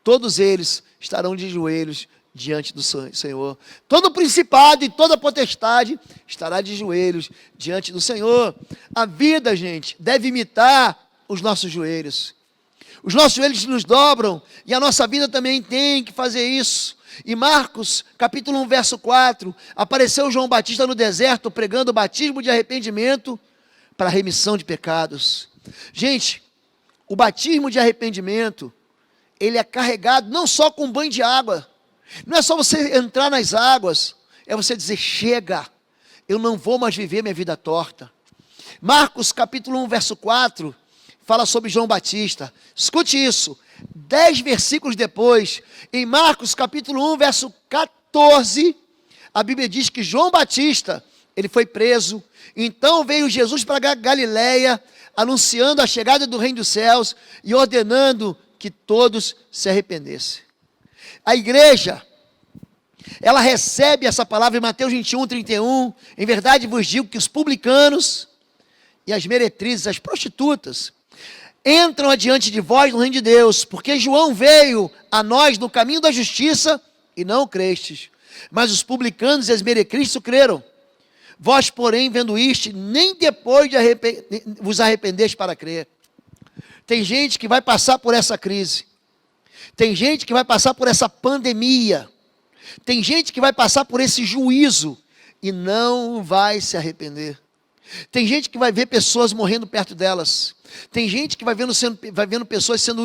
todos eles estarão de joelhos diante do Senhor. Todo principado e toda potestade estará de joelhos diante do Senhor. A vida, gente, deve imitar os nossos joelhos. Os nossos joelhos nos dobram e a nossa vida também tem que fazer isso. Em Marcos, capítulo 1, verso 4, apareceu João Batista no deserto pregando o batismo de arrependimento para a remissão de pecados. Gente, o batismo de arrependimento, ele é carregado não só com banho de água, não é só você entrar nas águas, é você dizer, chega, eu não vou mais viver minha vida torta. Marcos, capítulo 1, verso 4, fala sobre João Batista. Escute isso. 10 versículos depois, em Marcos capítulo 1, verso 14, a Bíblia diz que João Batista, ele foi preso, então veio Jesus para Galileia, anunciando a chegada do reino dos céus e ordenando que todos se arrependessem. A igreja, ela recebe essa palavra em Mateus 21, 31, em verdade vos digo que os publicanos e as meretrizes, as prostitutas, entram adiante de vós no reino de Deus, porque João veio a nós no caminho da justiça e não crestes, mas os publicanos e as meretrizes creram. Vós, porém, vendo isto, nem depois de vos arrependeste para crer. Tem gente que vai passar por essa crise, tem gente que vai passar por essa pandemia, tem gente que vai passar por esse juízo e não vai se arrepender. Tem gente que vai ver pessoas morrendo perto delas. Tem gente que vai vendo pessoas sendo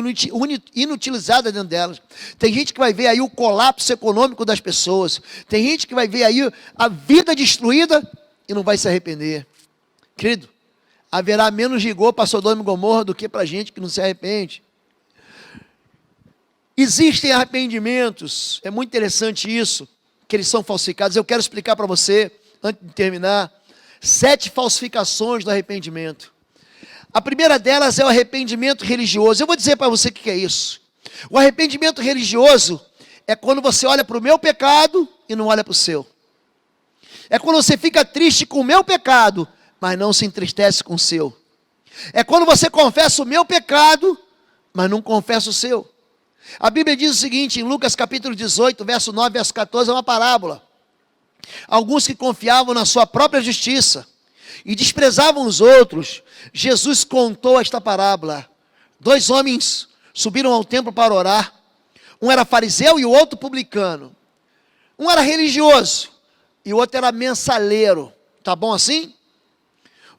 inutilizadas dentro delas. Tem gente que vai ver aí o colapso econômico das pessoas. Tem gente que vai ver aí a vida destruída e não vai se arrepender. Querido, haverá menos rigor para Sodoma e Gomorra do que para gente que não se arrepende. Existem arrependimentos, é muito interessante isso, que eles são falsificados. Eu quero explicar para você, antes de terminar, 7 falsificações do arrependimento. A primeira delas é o arrependimento religioso. Eu vou dizer para você o que é isso. O arrependimento religioso é quando você olha para o meu pecado e não olha para o seu. É quando você fica triste com o meu pecado, mas não se entristece com o seu. É quando você confessa o meu pecado, mas não confessa o seu. A Bíblia diz o seguinte, em Lucas capítulo 18, verso 9, verso 14, é uma parábola. Alguns que confiavam na sua própria justiça e desprezavam os outros, Jesus contou esta parábola. 2 homens subiram ao templo para orar. Um era fariseu e o outro publicano. Um era religioso e o outro era mensaleiro. Tá bom assim?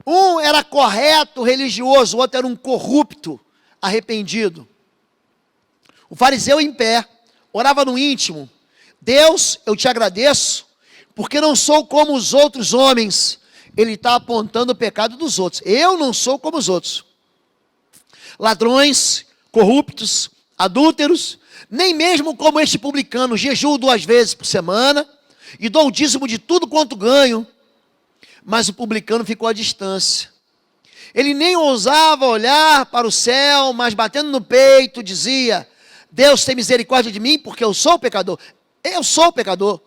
Um era correto, religioso, o outro era um corrupto, arrependido. O fariseu em pé, orava no íntimo. Deus, eu te agradeço, porque não sou como os outros homens. Ele está apontando o pecado dos outros. Eu não sou como os outros. Ladrões, corruptos, adúlteros, nem mesmo como este publicano, jejuo 2 vezes por semana e dou o dízimo de tudo quanto ganho. Mas o publicano ficou à distância. Ele nem ousava olhar para o céu, mas batendo no peito dizia, Deus tem misericórdia de mim porque eu sou pecador. Eu sou pecador.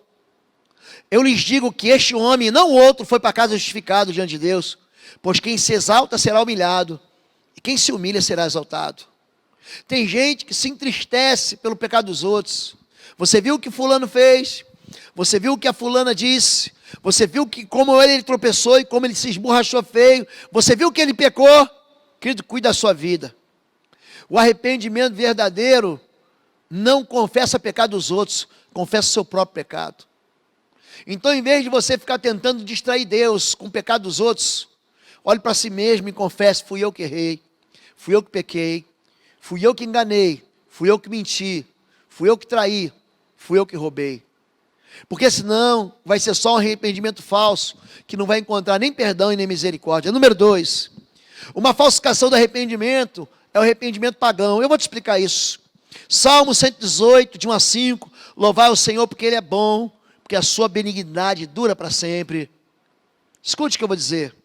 Eu lhes digo que este homem, e não o outro, foi para casa justificado diante de Deus. Pois quem se exalta será humilhado, e quem se humilha será exaltado. Tem gente que se entristece pelo pecado dos outros. Você viu o que fulano fez? Você viu o que a fulana disse? Você viu que como ele tropeçou e como ele se esborrachou feio. Você viu que ele pecou. Querido, cuide da sua vida. O arrependimento verdadeiro não confessa pecado dos outros, confessa o seu próprio pecado. Então, em vez de você ficar tentando distrair Deus com o pecado dos outros, olhe para si mesmo e confesse: fui eu que errei, fui eu que pequei, fui eu que enganei, fui eu que menti, fui eu que traí, fui eu que roubei. Porque senão vai ser só um arrependimento falso, que não vai encontrar nem perdão e nem misericórdia. Número 2, uma falsificação do arrependimento é o arrependimento pagão. Eu vou te explicar isso. Salmo 118, de 1 a 5, louvai o Senhor porque Ele é bom, porque a sua benignidade dura para sempre. Escute o que eu vou dizer.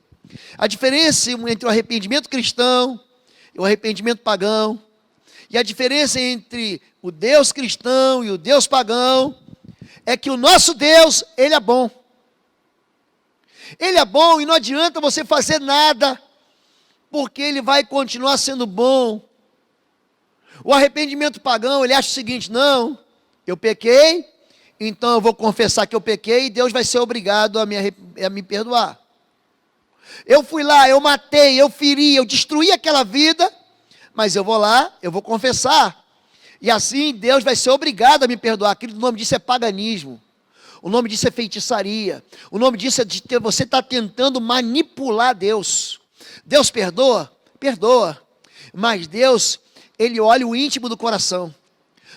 A diferença entre o arrependimento cristão e o arrependimento pagão, e a diferença entre o Deus cristão e o Deus pagão, é que o nosso Deus, Ele é bom. Ele é bom e não adianta você fazer nada, porque Ele vai continuar sendo bom. O arrependimento pagão, ele acha o seguinte: não, eu pequei, então eu vou confessar que eu pequei e Deus vai ser obrigado a me perdoar. Eu fui lá, eu matei, eu feri, eu destruí aquela vida, mas eu vou lá, eu vou confessar. E assim Deus vai ser obrigado a me perdoar. Querido, o nome disso é paganismo. O nome disso é feitiçaria. O nome disso é de você está tentando manipular Deus. Deus perdoa? Perdoa. Mas Deus, Ele olha o íntimo do coração.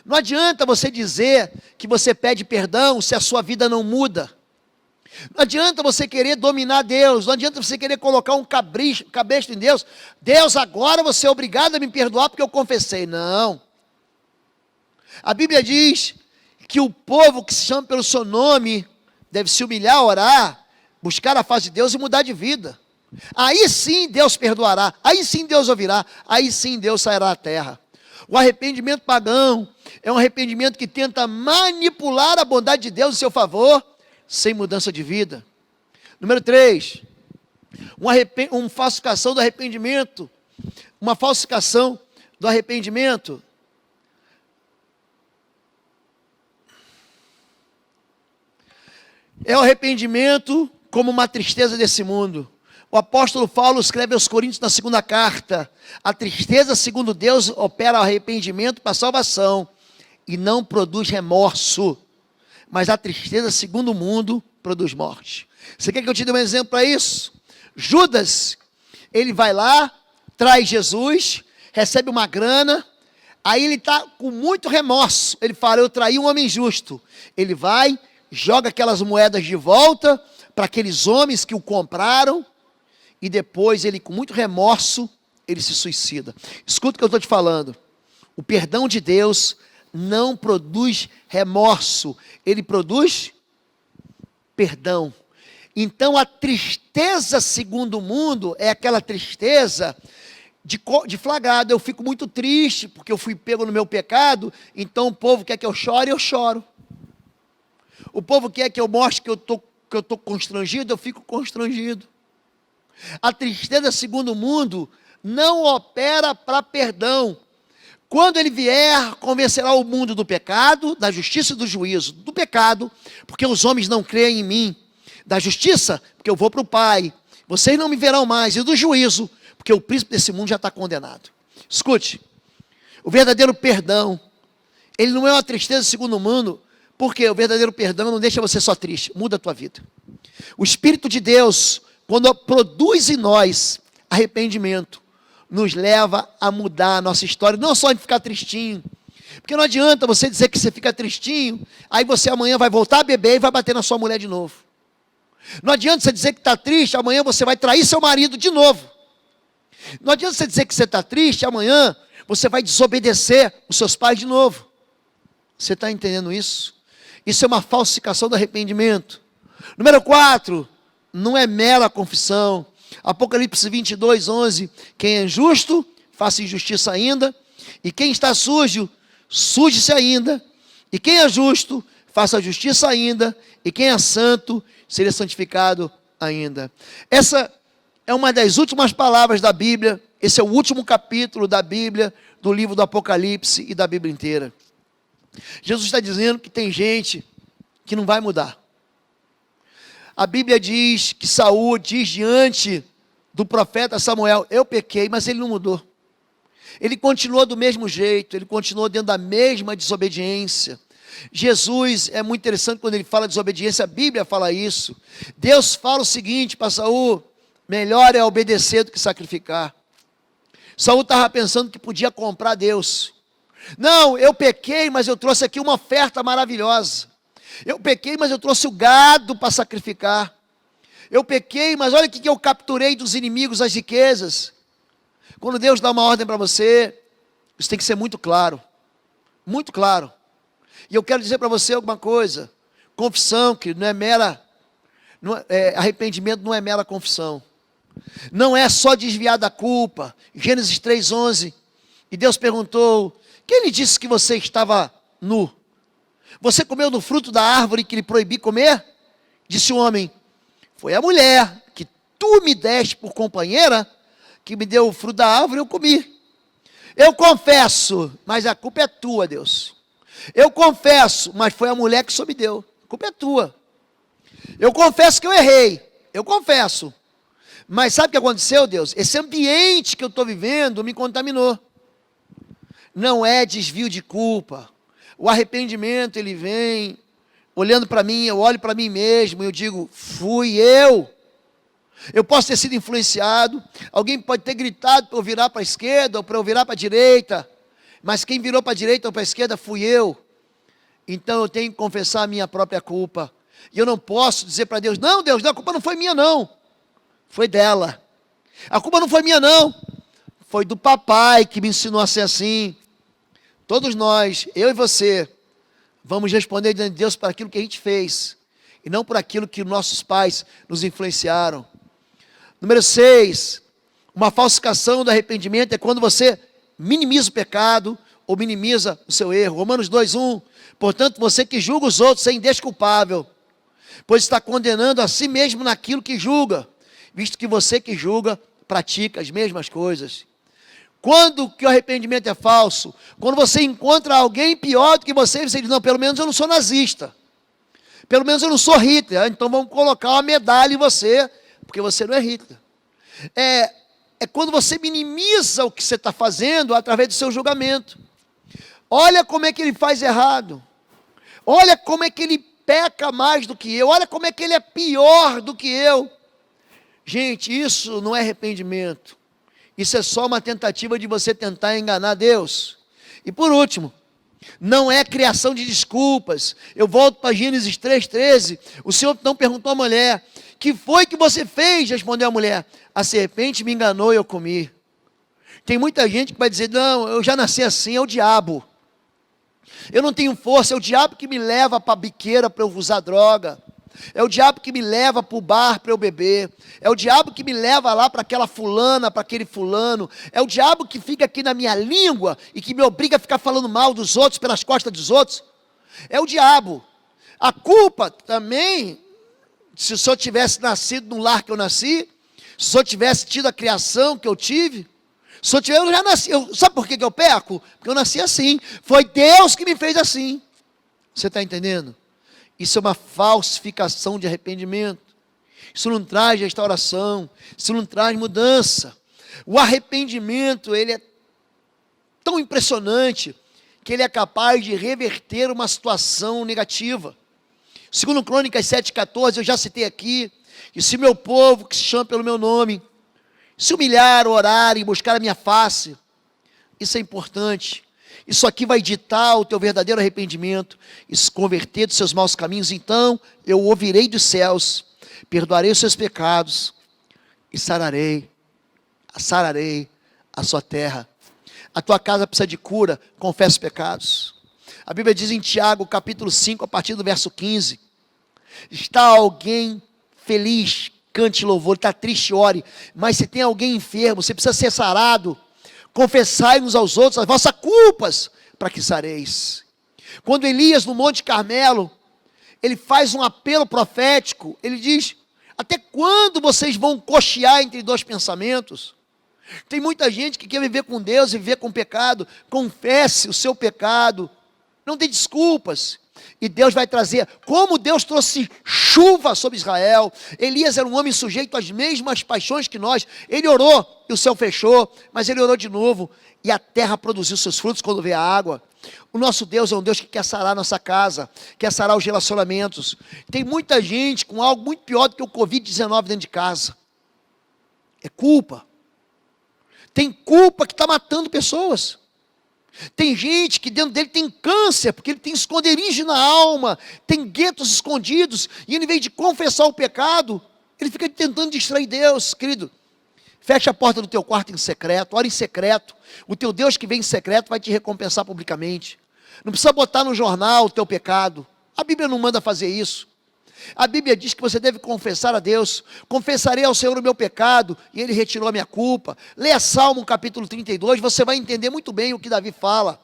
Não adianta você dizer que você pede perdão se a sua vida não muda. Não adianta você querer dominar Deus. Não adianta você querer colocar um cabresto em Deus. Deus, agora você é obrigado a me perdoar porque eu confessei. Não. A Bíblia diz que o povo que se chama pelo seu nome deve se humilhar, orar, buscar a face de Deus e mudar de vida. Aí sim Deus perdoará, aí sim Deus ouvirá, aí sim Deus sairá da terra. O arrependimento pagão é um arrependimento que tenta manipular a bondade de Deus em seu favor, sem mudança de vida. Número 3, uma falsificação do arrependimento. Uma falsificação do arrependimento é o arrependimento como uma tristeza desse mundo. O apóstolo Paulo escreve aos Coríntios na segunda carta: a tristeza segundo Deus opera o arrependimento para a salvação e não produz remorso, mas a tristeza segundo o mundo produz morte. Você quer que eu te dê um exemplo para isso? Judas, ele vai lá, traz Jesus, recebe uma grana, aí ele está com muito remorso, ele fala: eu traí um homem justo. Ele vai, joga aquelas moedas de volta para aqueles homens que o compraram, e depois ele, com muito remorso, ele se suicida. Escuta o que eu estou te falando. O perdão de Deus não produz remorso, ele produz perdão. Então a tristeza segundo o mundo é aquela tristeza de flagrado. Eu fico muito triste porque eu fui pego no meu pecado, então o povo quer que eu chore, eu choro. O povo quer que eu mostre que eu estou constrangido, eu fico constrangido. A tristeza segundo o mundo não opera para perdão. Quando ele vier, convencerá o mundo do pecado, da justiça e do juízo. Do pecado, porque os homens não creem em mim. Da justiça, porque eu vou para o Pai, vocês não me verão mais. E do juízo, porque o príncipe desse mundo já está condenado. Escute, o verdadeiro perdão, ele não é uma tristeza segundo o mundo, porque o verdadeiro perdão não deixa você só triste, muda a tua vida. O Espírito de Deus, quando produz em nós arrependimento, nos leva a mudar a nossa história, não só de ficar tristinho, porque não adianta você dizer que você fica tristinho, aí você amanhã vai voltar a beber e vai bater na sua mulher de novo. Não adianta você dizer que está triste, amanhã você vai trair seu marido de novo. Não adianta você dizer que você está triste, amanhã você vai desobedecer os seus pais de novo. Você está entendendo isso? Isso é uma falsificação do arrependimento. Número 4, não é mera confissão. Apocalipse 22, 11, quem é justo, faça injustiça ainda, e quem está sujo, suje-se ainda, e quem é justo, faça justiça ainda, e quem é santo, seja santificado ainda. Essa é uma das últimas palavras da Bíblia, esse é o último capítulo da Bíblia, do livro do Apocalipse e da Bíblia inteira. Jesus está dizendo que tem gente que não vai mudar. A Bíblia diz que Saul diz diante do profeta Samuel: eu pequei, mas ele não mudou. Ele continuou do mesmo jeito, ele continuou dentro da mesma desobediência. Jesus, é muito interessante quando ele fala de desobediência, a Bíblia fala isso. Deus fala o seguinte para Saul: melhor é obedecer do que sacrificar. Saul estava pensando que podia comprar Deus. Não, eu pequei, mas eu trouxe aqui uma oferta maravilhosa. Eu pequei, mas eu trouxe o gado para sacrificar. Eu pequei, mas olha o que eu capturei dos inimigos, as riquezas. Quando Deus dá uma ordem para você, isso tem que ser muito claro. Muito claro. E eu quero dizer para você alguma coisa. Confissão, que não é mera... arrependimento não é mera confissão. Não é só desviar da culpa. Gênesis 3:11. E Deus perguntou: quem lhe disse que você estava nu? Você comeu do fruto da árvore que lhe proibi comer? Disse o homem: foi a mulher que tu me deste por companheira, que me deu o fruto da árvore e eu comi. Eu confesso, mas a culpa é tua, Deus. Eu confesso, mas foi a mulher que só me deu. A culpa é tua. Eu confesso que eu errei. Eu confesso. Mas sabe o que aconteceu, Deus? Esse ambiente que eu estou vivendo me contaminou. Não é desvio de culpa. O arrependimento, ele vem olhando para mim, eu olho para mim mesmo e eu digo: fui eu. Eu posso ter sido influenciado, alguém pode ter gritado para eu virar para a esquerda ou para eu virar para a direita, mas quem virou para a direita ou para a esquerda fui eu. Então eu tenho que confessar a minha própria culpa. E eu não posso dizer para Deus: não, Deus, não, a culpa não foi minha não, foi dela. A culpa não foi minha não, foi do papai que me ensinou a ser assim. Todos nós, eu e você, vamos responder diante de Deus por aquilo que a gente fez, e não por aquilo que nossos pais nos influenciaram. Número 6, uma falsificação do arrependimento é quando você minimiza o pecado ou minimiza o seu erro. Romanos 2:1, portanto, você que julga os outros é indesculpável, pois está condenando a si mesmo naquilo que julga, visto que você que julga pratica as mesmas coisas. Quando que o arrependimento é falso? Quando você encontra alguém pior do que você diz: não, pelo menos eu não sou nazista, pelo menos eu não sou Hitler, então vamos colocar uma medalha em você, porque você não é Hitler. É quando você minimiza o que você está fazendo através do seu julgamento. Olha como é que ele faz errado, olha como é que ele peca mais do que eu, olha como é que ele é pior do que eu. Gente, isso não é arrependimento. Isso é só uma tentativa de você tentar enganar Deus. E por último, não é criação de desculpas. Eu volto para Gênesis 3:13. O Senhor então perguntou à mulher: que foi que você fez? Respondeu a mulher: a serpente me enganou e eu comi. Tem muita gente que vai dizer: não, eu já nasci assim, é o diabo. Eu não tenho força, é o diabo que me leva para a biqueira para eu usar droga. É o diabo que me leva para o bar para eu beber. É o diabo que me leva lá para aquela fulana, para aquele fulano. É o diabo que fica aqui na minha língua e que me obriga a ficar falando mal dos outros, pelas costas dos outros. É o diabo. A culpa também, se o senhor tivesse nascido no lar que eu nasci, se o senhor tivesse tido a criação que eu tive, se eu já nasci. Sabe por que eu peco? Porque eu nasci assim. Foi Deus que me fez assim. Você está entendendo? Isso é uma falsificação de arrependimento. Isso não traz restauração. Isso não traz mudança. O arrependimento, ele é tão impressionante que ele é capaz de reverter uma situação negativa. Segundo Crônicas 7:14, eu já citei aqui: e se meu povo, que se chama pelo meu nome, se humilhar, orar e buscar a minha face, isso é importante. Isso aqui vai ditar o teu verdadeiro arrependimento e se converter dos seus maus caminhos. Então eu ouvirei dos céus, perdoarei os seus pecados e sararei a sua terra. A tua casa precisa de cura, confessa os pecados. A Bíblia diz em Tiago, capítulo 5, a partir do verso 15: está alguém feliz, cante louvor; está triste, ore. Mas se tem alguém enfermo, você precisa ser sarado. Confessai uns aos outros as vossas culpas, para que sareis. Quando Elias, no Monte Carmelo, ele faz um apelo profético, ele diz: até quando vocês vão cochear entre dois pensamentos? Tem muita gente que quer viver com Deus e viver com pecado. Confesse o seu pecado, não dê desculpas. E Deus vai trazer, como Deus trouxe chuva sobre Israel. Elias era um homem sujeito às mesmas paixões que nós. Ele orou e o céu fechou, mas ele orou de novo e a terra produziu seus frutos quando veio a água. O nosso Deus é um Deus que quer sarar a nossa casa, quer sarar os relacionamentos. Tem muita gente com algo muito pior do que o Covid-19 dentro de casa. É culpa. Tem culpa que está matando pessoas. Tem gente que dentro dele tem câncer, porque ele tem esconderijo na alma, tem guetos escondidos, e ele, em vez de confessar o pecado, ele fica tentando distrair Deus. Querido, fecha a porta do teu quarto em secreto, ora em secreto. O teu Deus que vem em secreto vai te recompensar publicamente. Não precisa botar no jornal o teu pecado. A Bíblia não manda fazer isso. A Bíblia diz que você deve confessar a Deus. Confessarei ao Senhor o meu pecado, e Ele retirou a minha culpa. Leia Salmo capítulo 32, você vai entender muito bem o que Davi fala.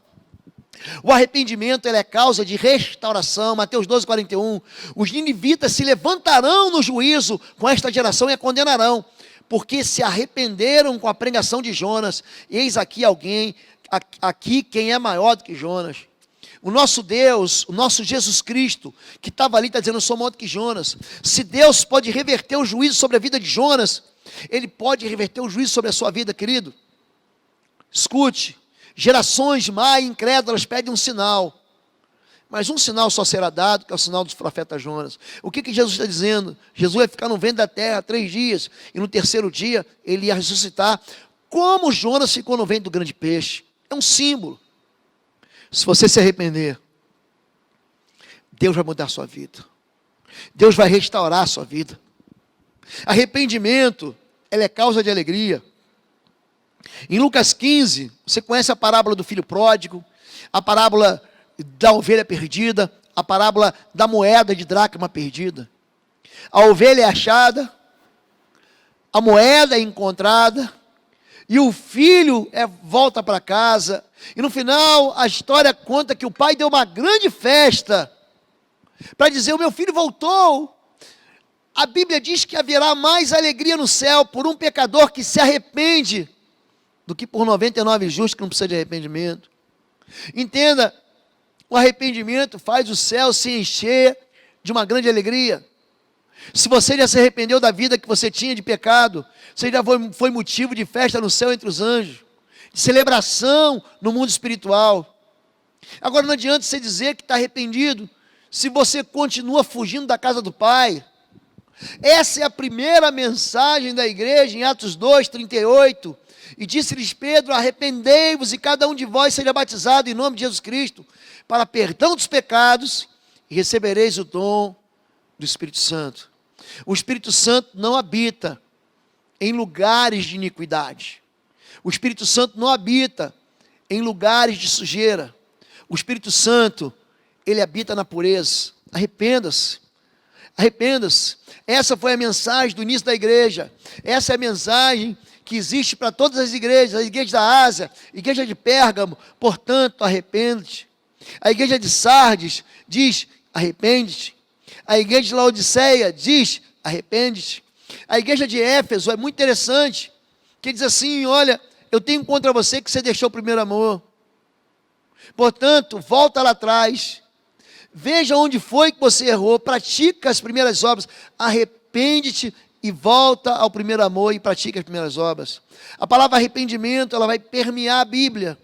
O arrependimento ele é causa de restauração. Mateus 12, 41. Os ninivitas se levantarão no juízo com esta geração e a condenarão, porque se arrependeram com a pregação de Jonas. Eis aqui alguém, aqui quem é maior do que Jonas. O nosso Deus, o nosso Jesus Cristo, que estava ali, está dizendo, eu sou maior do que Jonas. Se Deus pode reverter o juízo sobre a vida de Jonas, Ele pode reverter o juízo sobre a sua vida, querido. Escute, gerações má e incrédulas pedem um sinal, mas um sinal só será dado, que é o sinal dos profetas Jonas. O que Jesus está dizendo? Jesus ia ficar no ventre da terra 3 dias, e no terceiro dia Ele ia ressuscitar, como Jonas ficou no ventre do grande peixe. É um símbolo. Se você se arrepender, Deus vai mudar a sua vida. Deus vai restaurar a sua vida. Arrependimento, ele é causa de alegria. Em Lucas 15, você conhece a parábola do filho pródigo, a parábola da ovelha perdida, a parábola da moeda de dracma perdida. A ovelha é achada, a moeda é encontrada, e o filho volta para casa. E no final, a história conta que o pai deu uma grande festa para dizer, o meu filho voltou. A Bíblia diz que haverá mais alegria no céu por um pecador que se arrepende do que por 99 justos que não precisa de arrependimento. Entenda, o arrependimento faz o céu se encher de uma grande alegria. Se você já se arrependeu da vida que você tinha de pecado, você já foi motivo de festa no céu entre os anjos, de celebração no mundo espiritual. Agora não adianta você dizer que está arrependido, se você continua fugindo da casa do Pai. Essa é a primeira mensagem da igreja em Atos 2, 38. E disse-lhes Pedro, arrependei-vos e cada um de vós seja batizado em nome de Jesus Cristo, para perdão dos pecados, e recebereis o dom do Espírito Santo. O Espírito Santo não habita em lugares de iniquidade. O Espírito Santo não habita em lugares de sujeira. O Espírito Santo, ele habita na pureza. Arrependa-se. Arrependa-se. Essa foi a mensagem do início da igreja. Essa é a mensagem que existe para todas as igrejas. A igreja da Ásia, a igreja de Pérgamo, portanto, arrepende-te. A igreja de Sardes diz, arrepende-te. A igreja de Laodiceia diz, arrepende-te. A igreja de Éfeso é muito interessante, que diz assim, olha, eu tenho contra você que você deixou o primeiro amor. Portanto, volta lá atrás, veja onde foi que você errou, pratica as primeiras obras, arrepende-te e volta ao primeiro amor e pratica as primeiras obras. A palavra arrependimento, ela vai permear a Bíblia,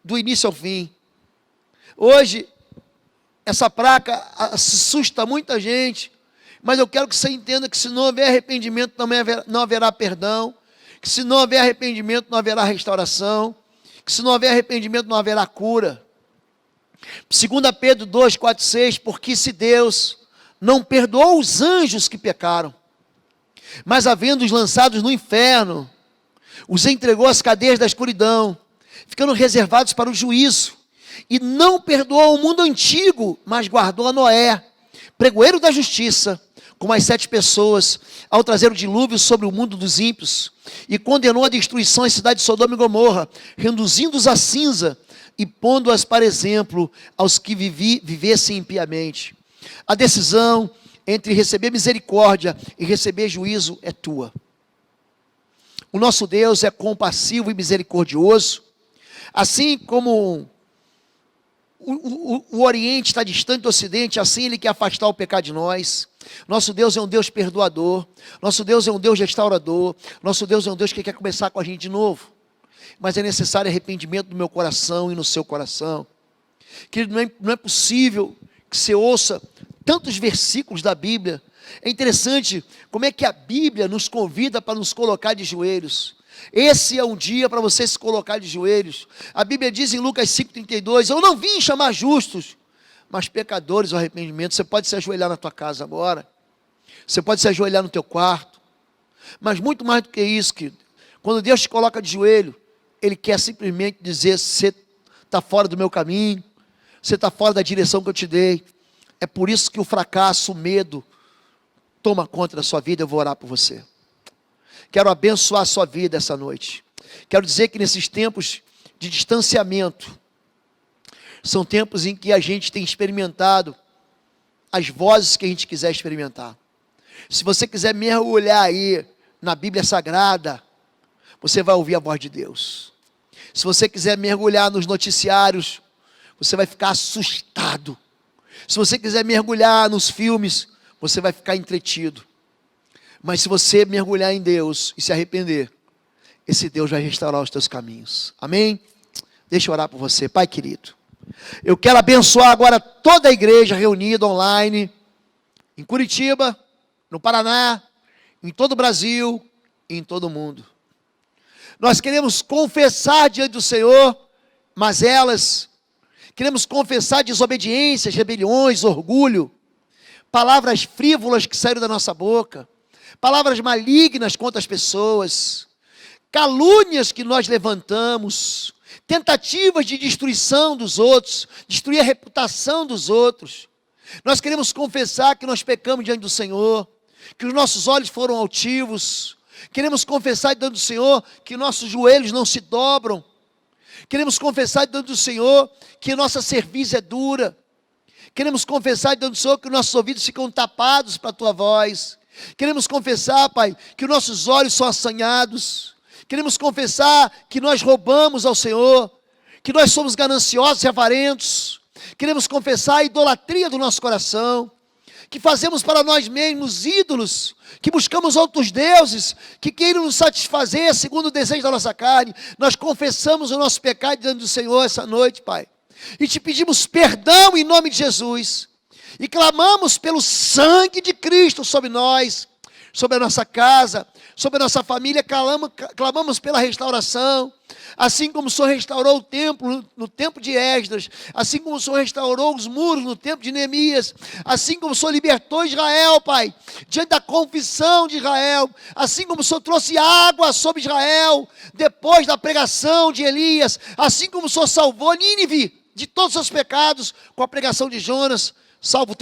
do início ao fim. Hoje, essa placa assusta muita gente, mas eu quero que você entenda que se não houver arrependimento, não haverá perdão, que se não houver arrependimento, não haverá restauração, que se não houver arrependimento, não haverá cura. 2 Pedro 2, 4, 6, porque se Deus não perdoou os anjos que pecaram, mas havendo-os lançados no inferno, os entregou às cadeias da escuridão, ficando reservados para o juízo, e não perdoou o mundo antigo, mas guardou a Noé, pregoeiro da justiça, com as 7 pessoas, ao trazer o dilúvio sobre o mundo dos ímpios, e condenou a destruição as cidades de Sodoma e Gomorra, reduzindo-os a cinza, e pondo-as para exemplo aos que vivessem impiamente. A decisão entre receber misericórdia e receber juízo é tua. O nosso Deus é compassivo e misericordioso, assim como o Oriente está distante do Ocidente, assim Ele quer afastar o pecado de nós. Nosso Deus é um Deus perdoador. Nosso Deus é um Deus restaurador. Nosso Deus é um Deus que quer começar com a gente de novo. Mas é necessário arrependimento no meu coração e no seu coração. Querido, não é possível que você ouça tantos versículos da Bíblia. É interessante como é que a Bíblia nos convida para nos colocar de joelhos. Esse é um dia para você se colocar de joelhos. A Bíblia diz em Lucas 5,32, eu não vim chamar justos, mas pecadores ao arrependimento. Você pode se ajoelhar na tua casa agora. Você pode se ajoelhar no teu quarto. Mas muito mais do que isso, querido. Quando Deus te coloca de joelho, Ele quer simplesmente dizer, você está fora do meu caminho, você está fora da direção que eu te dei. É por isso que o fracasso, o medo, toma conta da sua vida. Eu vou orar por você. Quero abençoar a sua vida essa noite. Quero dizer que nesses tempos de distanciamento, são tempos em que a gente tem experimentado as vozes que a gente quiser experimentar. Se você quiser mergulhar aí na Bíblia Sagrada, você vai ouvir a voz de Deus. Se você quiser mergulhar nos noticiários, você vai ficar assustado. Se você quiser mergulhar nos filmes, você vai ficar entretido. Mas se você mergulhar em Deus e se arrepender, esse Deus vai restaurar os teus caminhos. Amém? Deixa eu orar por você. Pai querido, eu quero abençoar agora toda a igreja reunida online, em Curitiba, no Paraná, em todo o Brasil e em todo o mundo. Nós queremos confessar diante do Senhor mazelas, queremos confessar desobediências, rebeliões, orgulho, palavras frívolas que saíram da nossa boca, palavras malignas contra as pessoas, calúnias que nós levantamos, tentativas de destruição dos outros, destruir a reputação dos outros. Nós queremos confessar que nós pecamos diante do Senhor, que os nossos olhos foram altivos. Queremos confessar diante do Senhor que nossos joelhos não se dobram. Queremos confessar diante do Senhor que nossa cerviz é dura. Queremos confessar diante do Senhor que nossos ouvidos ficam tapados para a Tua voz. Queremos confessar, Pai, que nossos olhos são assanhados. Queremos confessar que nós roubamos ao Senhor, que nós somos gananciosos e avarentos. Queremos confessar a idolatria do nosso coração, que fazemos para nós mesmos ídolos, que buscamos outros deuses, que queiram nos satisfazer segundo o desejo da nossa carne. Nós confessamos o nosso pecado diante do Senhor essa noite, Pai, e te pedimos perdão em nome de Jesus, e clamamos pelo sangue de Cristo sobre nós, sobre a nossa casa, sobre a nossa família. Clamamos pela restauração, assim como o Senhor restaurou o templo no tempo de Esdras, assim como o Senhor restaurou os muros no tempo de Neemias, assim como o Senhor libertou Israel, Pai, diante da confissão de Israel, assim como o Senhor trouxe água sobre Israel, depois da pregação de Elias, assim como o Senhor salvou Nínive de todos os seus pecados, com a pregação de Jonas. Salva o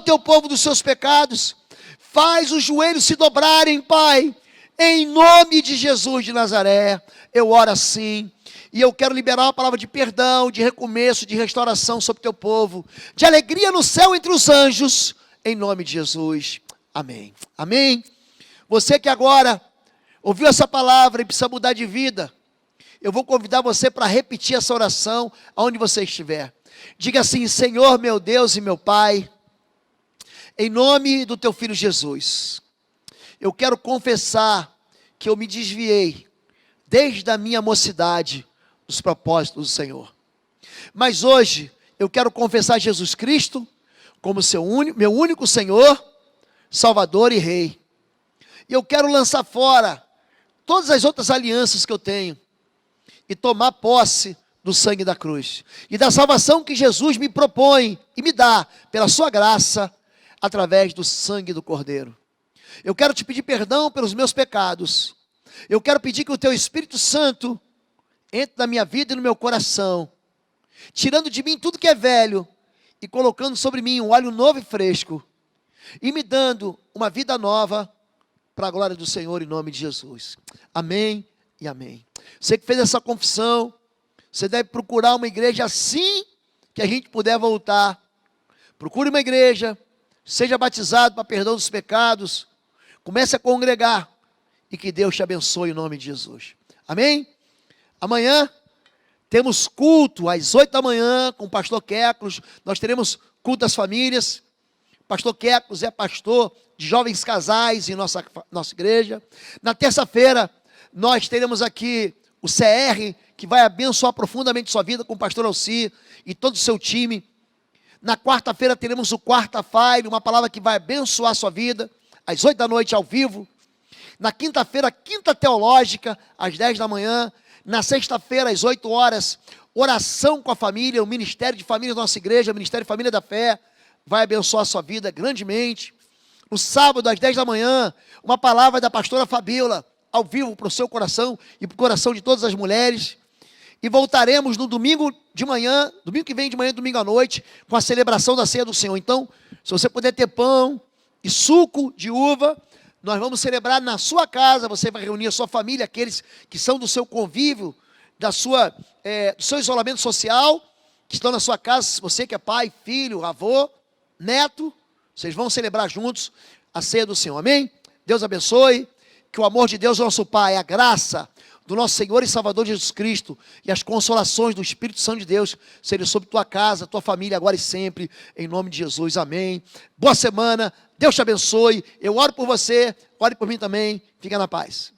teu povo dos seus pecados, faz os joelhos se dobrarem, Pai, em nome de Jesus de Nazaré. Eu oro assim, e eu quero liberar uma palavra de perdão, de recomeço, de restauração sobre o teu povo, de alegria no céu entre os anjos, em nome de Jesus, amém, amém. Você que agora ouviu essa palavra e precisa mudar de vida, eu vou convidar você para repetir essa oração, aonde você estiver. Diga assim: Senhor meu Deus e meu Pai, em nome do teu Filho Jesus, eu quero confessar que eu me desviei, desde a minha mocidade, dos propósitos do Senhor. Mas hoje, eu quero confessar Jesus Cristo como meu único Senhor, Salvador e Rei. E eu quero lançar fora todas as outras alianças que eu tenho, e tomar posse do sangue da cruz, e da salvação que Jesus me propõe e me dá, pela sua graça, através do sangue do Cordeiro. Eu quero te pedir perdão pelos meus pecados. Eu quero pedir que o teu Espírito Santo entre na minha vida e no meu coração, tirando de mim tudo que é velho, e colocando sobre mim um óleo novo e fresco, e me dando uma vida nova, para a glória do Senhor, em nome de Jesus. Amém e amém. Você que fez essa confissão, você deve procurar uma igreja assim que a gente puder voltar. Procure uma igreja, seja batizado para perdão dos pecados, comece a congregar, e que Deus te abençoe em nome de Jesus. Amém? Amanhã Temos culto às 8 da manhã com o pastor Queclos. Nós teremos culto das famílias. Pastor Queclos é pastor de jovens casais em nossa igreja. Na terça-feira, nós teremos aqui o CR, que vai abençoar profundamente sua vida com o pastor Alci e todo o seu time. Na quarta-feira teremos o Quarta Fire, uma palavra que vai abençoar sua vida, às 8 da noite, ao vivo. Na quinta-feira, Quinta Teológica, às 10 da manhã. Na sexta-feira, às 8 horas, oração com a família, o Ministério de Família da nossa igreja, o Ministério de Família da Fé, vai abençoar a sua vida grandemente. No sábado, às 10 da manhã, uma palavra da pastora Fabiola, ao vivo para o seu coração e para o coração de todas as mulheres. E voltaremos no domingo de manhã, domingo que vem de manhã, domingo à noite, com a celebração da ceia do Senhor. Então, se você puder ter pão e suco de uva, nós vamos celebrar na sua casa. Você vai reunir a sua família, aqueles que são do seu convívio, do seu isolamento social, que estão na sua casa, você que é pai, filho, avô, neto, vocês vão celebrar juntos a ceia do Senhor, amém? Deus abençoe, que o amor de Deus, nosso Pai, a graça do nosso Senhor e Salvador Jesus Cristo e as consolações do Espírito Santo de Deus sejam sobre tua casa, tua família, agora e sempre, em nome de Jesus, amém. Boa semana, Deus te abençoe, eu oro por você, ore por mim também, fica na paz.